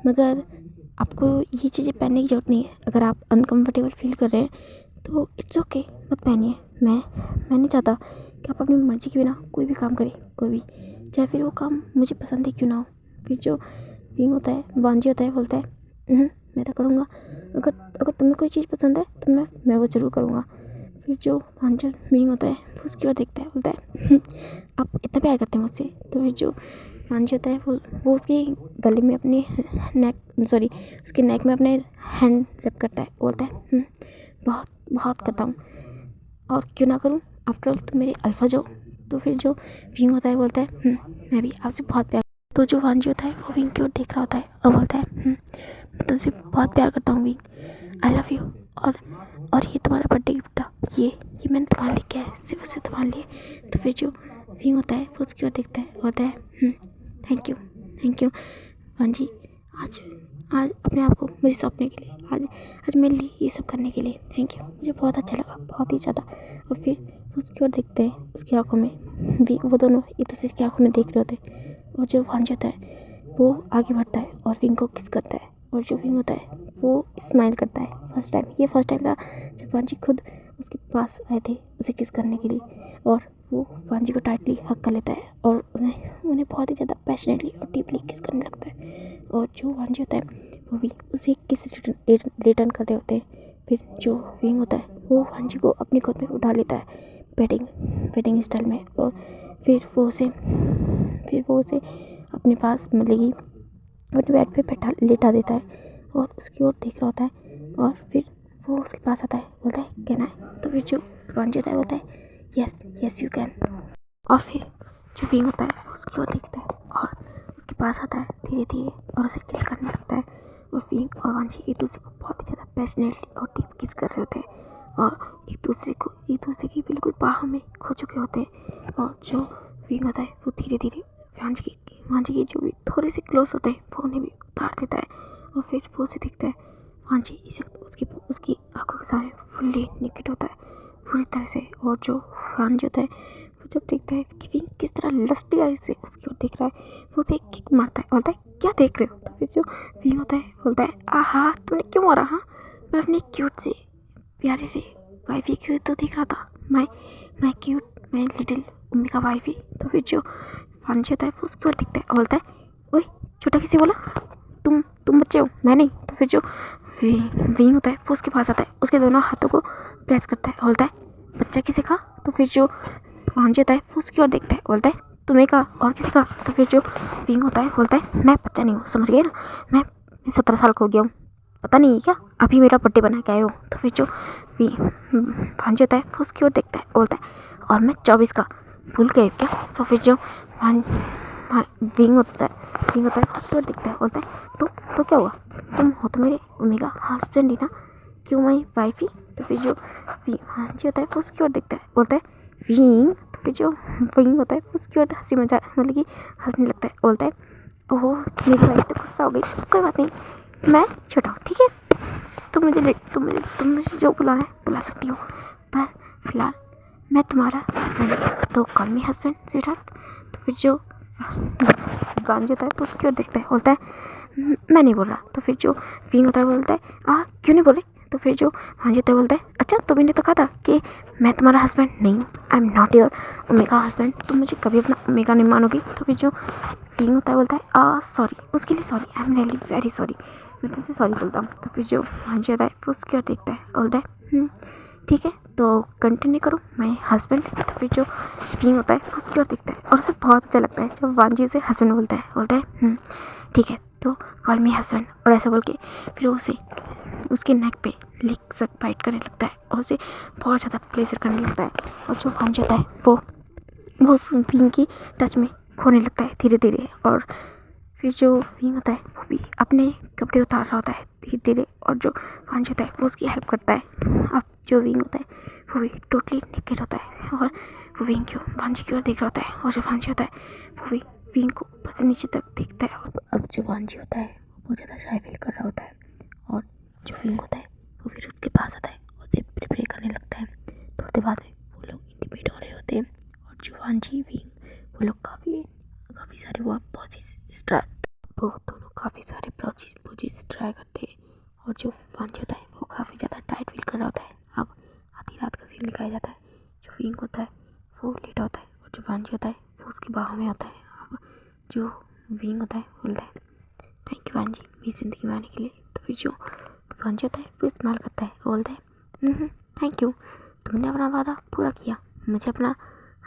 मगर आपको ये चीज़ें पहनने की ज़रूरत नहीं है। अगर आप अनकम्फर्टेबल फील कर रहे हैं तो इट्स ओके, मत पहनिए। मैं नहीं चाहता कि आप अपनी मर्ज़ी के बिना कोई भी काम करें, कोई भी, चाहे फिर वो काम मुझे पसंद ही क्यों ना हो। फिर जो विंग होता है, वांजी होता है, बोलता है मैं तो करूँगा, अगर तुम्हें कोई चीज़ पसंद है तो मैं वो ज़रूर करूँगा। फिर जो वांजी विंग होता है वो उसकी ओर देखता है, बोलता है आप इतना प्यार करते हैं मुझसे। तो फिर जो वांजी होता है वो उसके गले में उसके नेक में अपने हैंड रब करता है, बोलता है बहुत करता हूँ और क्यों ना करूँ, आफ्टर ऑल तुम मेरे अल्फा हो। तो फिर जो विंग होता है बोलता है मैं भी आपसे बहुत प्यार। तो जो वांजी होता है वो विंग की ओर देख रहा होता है और बोलता है मैं तुमसे बहुत प्यार करता हूँ विंग, आई लव यू। और ये तुम्हारा बर्थडे गिफ्ट था, ये मैंने तुम्हारे लिए किया है, सिर्फ उसे तुम्हारे लिए। तो फिर जो विंग होता है वो उसकी ओर देखता है, बोलता है थैंक यू वांजी, आज अपने आप को मुझे सौंपने के लिए, आज मेरे लिए ये सब करने के लिए थैंक यू, मुझे बहुत अच्छा लगा, बहुत ही ज़्यादा। और फिर वो उसकी ओर देखते हैं, उसकी आंखों में वो दोनों एक दूसरे की आंखों में देख रहे होते हैं और जो वांजी होता है वो आगे बढ़ता है और विंग को किस करता है और जो विंग होता है वो स्माइल करता है फर्स्ट टाइम। ये फर्स्ट टाइम था जब वांजी खुद उसके पास आए थे उसे किस करने के लिए, और वो वांजी को टाइटली हक कर लेता है और उन्हें बहुत ही ज़्यादा पैशनेटली और डीपली किस करने लगता है। और जो वांजी होता है वो भी उसे किस रिटर्न कर रहे होते हैं। फिर जो विंग होता है वो वांजी को अपनी गोद में उठा लेता है पेटिंग स्टाइल में, और फिर वो उसे अपने पास मतलब कि अपने बेड पे लेटा देता है और उसकी ओर देख रहा होता है। और फिर वो उसके पास आता है, बोलता है कैन आई। तो फिर जो वांजी होता है बोलता है यस यू कैन। और फिर जो विंग होता है वो उसकी ओर देखता है और उसके पास आता है धीरे धीरे और उसे किस करने लगता है। और विंग और वांजी एक दूसरे को बहुत ही ज़्यादा पैशनेटली और डीप किस कर रहे होते हैं और एक दूसरे की बिल्कुल बाहों में खो चुके होते हैं। और जो विंग होता है वो धीरे धीरे वांजी की जो भी थोड़े से क्लोज होते हैं वो उन्हें भी उतार देता है। और फिर वो उसे देखता है, वांजी इस वक्त उसकी आंखों के सामने फुल्ली निकट होता है पूरी तरह से। और जो वांजी होता है वो जब देखता है कि विंग किस तरह लस्टी आई से उसकी ओर देख रहा है, वो उसे एक किक मारता है, बोलता है क्या देख रहे हो। तो फिर जो विंग होता है बोलता है आहा तूने क्यों मारा। हाँ मैं अपनी क्यूट से प्यारे से वाइफी की तो देख रहा था, मैं लिटिल उम्मी का वाइफी। तो फिर जो वांजी होता है वो उसकी ओर दिखता है और बोलता है ओए छोटा किसी बोला, तुम बच्चे हो मैं नहीं। तो फिर जो विंग होता है वो उसके पास आता है, उसके दोनों हाथों को प्रेस करता है, बोलता है बच्चा किसी का। तो फिर जो वांजी होता है वो उसकी ओर देखता है, बोलता है तुम्हें का और किसी का। तो फिर जो विंग होता है बोलता है मैं बच्चा नहीं हूँ, समझ गए ना, मैं 17 साल का हो गया हूँ, पता नहीं क्या अभी मेरा बर्थडे बना के आए हो। तो फिर जो वांजी होता है वो उसकी ओर देखता है, बोलता है और मैं 24 का, भूल गए क्या। तो फिर जो विंग होता है उसकी ओर दिखता है, बोलता है तो क्या हुआ, तुम हो तो मेरे ओमेगा हस्बैंड ही ना, क्यों मैं वाइफी। तो फिर जो वांजी होता है वो उसकी ओर दिखता है, बोलता है विंग। तो फिर जो विंग होता है वो उसकी ओर हंसी मजाक मतलब कि हंसने लगता है, बोलता है ओह मेरी वाइफ तो गुस्सा हो गई, कोई बात नहीं मैं छोटा हूँ ठीक है, तुम मुझे जो बुलाना है बुला सकती हो, पर फिलहाल मैं तुम्हारा हस्बैंड तो कॉल मी हस्बैंड स्वीटहार्ट। तो फिर जो वांजी होता है वो उसकी ओर देखता है, बोलता है मैं नहीं बोल रहा। तो फिर जो विंग होता है बोलता है क्यों नहीं बोले। तो फिर जो वांजी होता है बोलता है अच्छा तुमने तो कहा था कि मैं तुम्हारा हस्बैंड नहीं हूँ, I am not your omega husband, तुम मुझे कभी अपना ओमेगा नहीं मानोगी। तो फिर जो विंग होता है बोलता है सॉरी, उसके लिए sorry, I am really very sorry, मैं तुमसे सॉरी बोलता हूँ। तो फिर जो वांजी होता है वो उसकी ओर देखता है, बोलता है ठीक है तो कंटिन्यू करो मैं हस्बैंड। तो फिर जो विंग होता है वो उसकी ओर दिखता है और उसे बहुत अच्छा लगता है जब वांजी से हस्बैंड बोलता है ठीक है तो कॉल मी हस्बैंड। और ऐसा बोल के फिर उसे उसके नेक पे लिक सक बाइट करने लगता है और उसे बहुत ज़्यादा प्लेजर करने लगता है। और जो वांजी होता है वो उस विंग की टच में खोने लगता है धीरे धीरे। और फिर जो विंग होता है वो भी अपने कपड़े उतार रहा होता है धीरे धीरे, और जो वांजी होता है वो उसकी हेल्प करता है। अब जो विंग होता है वो भी टोटली नेकेड होता है और वो विंग की वांजी की ओर देख रहा होता है, और जो वांजी होता है वो भी विंग को ऊपर से नीचे तक देखता है। अब जो वांजी होता है वो बहुत ज़्यादा शाय फील कर रहा होता है, और जो विंग होता है वो फिर उसके पास आता है और उसे प्रिपेयर करने लगता है। थोड़ी देर बाद में वो लोग इंटीमेट हो रहे होते हैं, और जो वांजी विंग वो लोग काफ़ी सारे वो दोनों काफ़ी सारे पोजेस ट्राई करते हैं। और जो वांजी होता है वो काफ़ी ज़्यादा टाइट फील कर रहा होता है। अब आधी रात का सीन दिखाया जाता है, जो विंग होता है वो लेटा होता है और जो वांजी होता है वो उसकी बाहों में होता है। अब जो विंग होता है बोलता है थैंक यू वांजी मेरी ज़िंदगी में आने के लिए। तो फिर जो वांजी होता है वो इस्तेमाल करता है, बोलता है थैंक यू, तुमने अपना वादा पूरा किया, मुझे अपना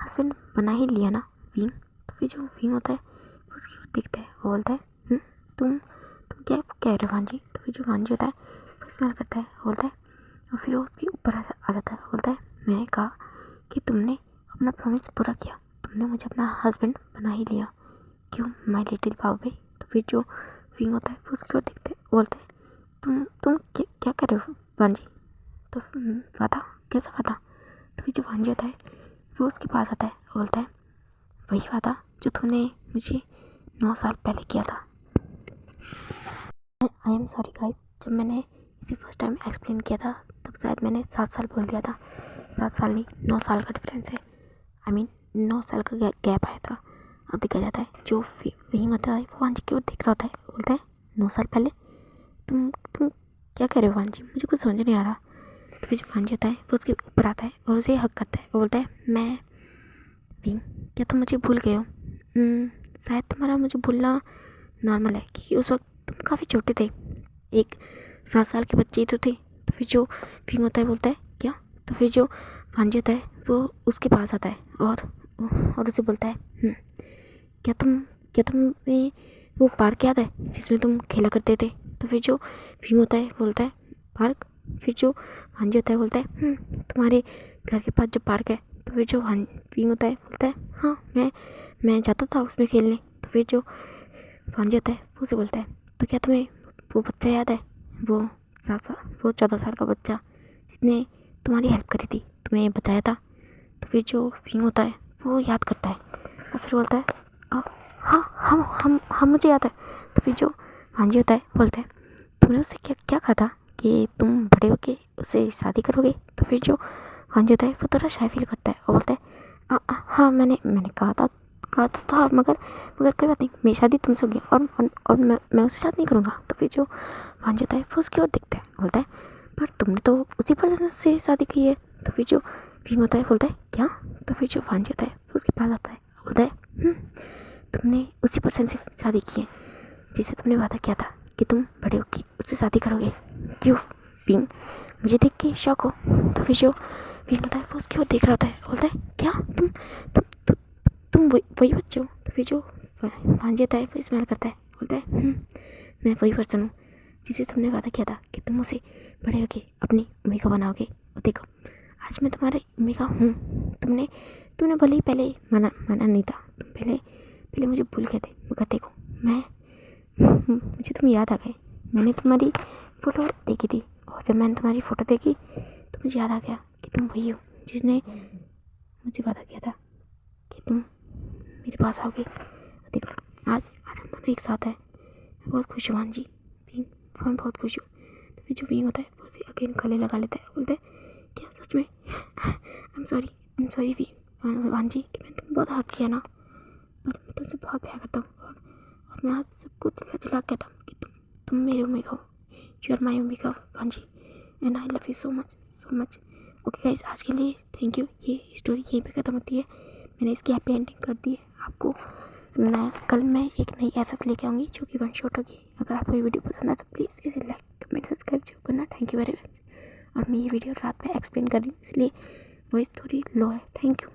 हस्बैंड बना ही लिया ना विंग। तो फिर जो विंग होता है वो उसकी ओर देखता है, बोलता है तुम क्या कह रहे हो वांजी। तो फिर जो वांजी होता है वो इस्तेमाल करता है, बोलता है, और फिर वो उसके ऊपर आ जाता है, बोलता है मैंने कहा कि तुमने अपना प्रॉमिस पूरा किया, तुमने मुझे अपना हस्बैंड बना ही लिया, क्यों माय लिटिल बाबू। तो फिर जो विंग होता है वो उसकी ओर देखते हैं, बोलते हैं तुम क्या कर रहे हो वांजी। तो वादा, कैसा वादा। तो फिर जो वांजी होता है वो उसके पास आता है, बोलता है वही वादा जो तूने मुझे 9 साल पहले किया था। आई एम सॉरी गाइस, जब मैंने इसे फर्स्ट टाइम एक्सप्लेन किया था तब शायद मैंने 7 साल बोल दिया था। 7 साल नहीं 9 साल का डिफरेंस है, आई मीन 9 साल का गैप आया था। अब देखा जाता है जो विंग होता है वो वांजी की ओर देख रहा होता है, बोलता है 9 साल पहले तुम क्या कह रहे हो वांजी, मुझे कुछ समझ नहीं आ रहा। तो फिर जो वांजी होता है वो उसके ऊपर आता है और उसे हक करता है और बोलता है मैं विंग, क्या तुम मुझे भूल गए हो? शायद तुम्हारा मुझे भूलना नॉर्मल है, क्योंकि उस वक्त तुम काफ़ी छोटे थे, एक 7 साल के बच्चे ही तो थे। तो फिर जो विंग होता है बोलता है क्या? तो फिर जो वांजी होता है वो उसके पास आता है और उसे बोलता है क्या तुम्हें वो पार्क याद है जिसमें तुम खेला करते थे? तो फिर जो विंग होता है बोलता है पार्क? फिर जो वांजी होता है बोलता है तुम्हारे घर के पास जो पार्क है। तो फिर जो विंग होता है बोलता है हाँ, मैं जाता था उसमें खेलने। तो फिर जो वांजी होता है वो उसे बोलता है तो क्या तुम्हें वो बच्चा याद है, वो 14 साल का बच्चा जिसने तुम्हारी हेल्प करी थी, तुम्हें बचाया था? तो फिर जो विंग होता है वो याद करता है और फिर बोलता है हाँ हम मुझे याद है। तो फिर जो वांजी होता है बोलता है तुमने उससे क्या कहा था कि तुम बड़े होके उससे शादी करोगे? तो फिर जो वांजी होता है वो थोड़ा शाय फील करता है और बोलता है हाँ मैंने कहा था मगर कोई बात नहीं, मेरी शादी तुमसे होगी और मैं उससे शादी नहीं करूँगा। तो फिर जो वांजी होता है वो उसकी ओर देखता है, बोलता है पर तुमने तो उसी पर्सन से शादी की है। तो फिर जो विंग होता है बोलता है क्या? तो फिर जो वांजी होता है वो उसके पास आता है, बोलता है तुमने उसी पर्सन से शादी की है जिससे तुमने वादा किया था कि तुम बड़े होके उससे शादी करोगे। क्यों विंग, मुझे देख के शौक हो? तो फिर जो विंग होता है वो उसकी ओर देख रहा होता है, बोलता है क्या तुम वही बच्चे हो? तो फिर जो वांजी होता है वो स्माइल करता है, बोलता है मैं वही पर्सन हूँ जिसे तुमने वादा किया था कि तुम उसे बड़े होके अपनी उम्मीद बनाओगे। और देखो आज मैं तुम्हारे उम्मीद हूँ। तुमने भले ही पहले माना नहीं था, तुम पहले मुझे भूल गए थे, मगर देखो मुझे तुम याद आ गए। मैंने तुम्हारी फ़ोटो देखी थी और जब मैंने तुम्हारी फ़ोटो देखी तो मुझे याद आ गया कि तुम वही हो जिसने मुझे वादा किया था कि तुम मेरे पास आओगे। देखो आज हम दोनों एक साथ हैं। मैं बहुत खुश हूँ वांजी, विंग, मैं बहुत खुश हूँ। तो फिर जो विंग होता है वो उसे अगेन गले लगा लेता है, बोलता है क्या सच में? आई एम सॉरी विंग, वांजी, कि मैंने तुम बहुत हर्ट किया ना, पर मैं तुमसे बहुत प्यार करता हूँ और मैं आज सबको चिल्ला कहता हूँ कि तुम मेरे उम्मीद हो। यू आर माई उम्मीद वांजी and I love you so much. Okay guys, आज के लिए थैंक यू। ये स्टोरी यहीं पे ख़त्म होती है। मैंने इसकी हैप्पी एंडिंग कर दी है। आपको कल मैं एक नई एफएफ लेके आऊँगी जो कि 1 शॉट होगी। अगर आपको ये वीडियो पसंद आए तो प्लीज़ इसे लाइक कमेंट सब्सक्राइब जरूर करना। Thank you very much. और मैं ये वीडियो रात में एक्सप्लेन कर रही हूँ इसलिए वॉइस थोड़ी लो है। Thank you.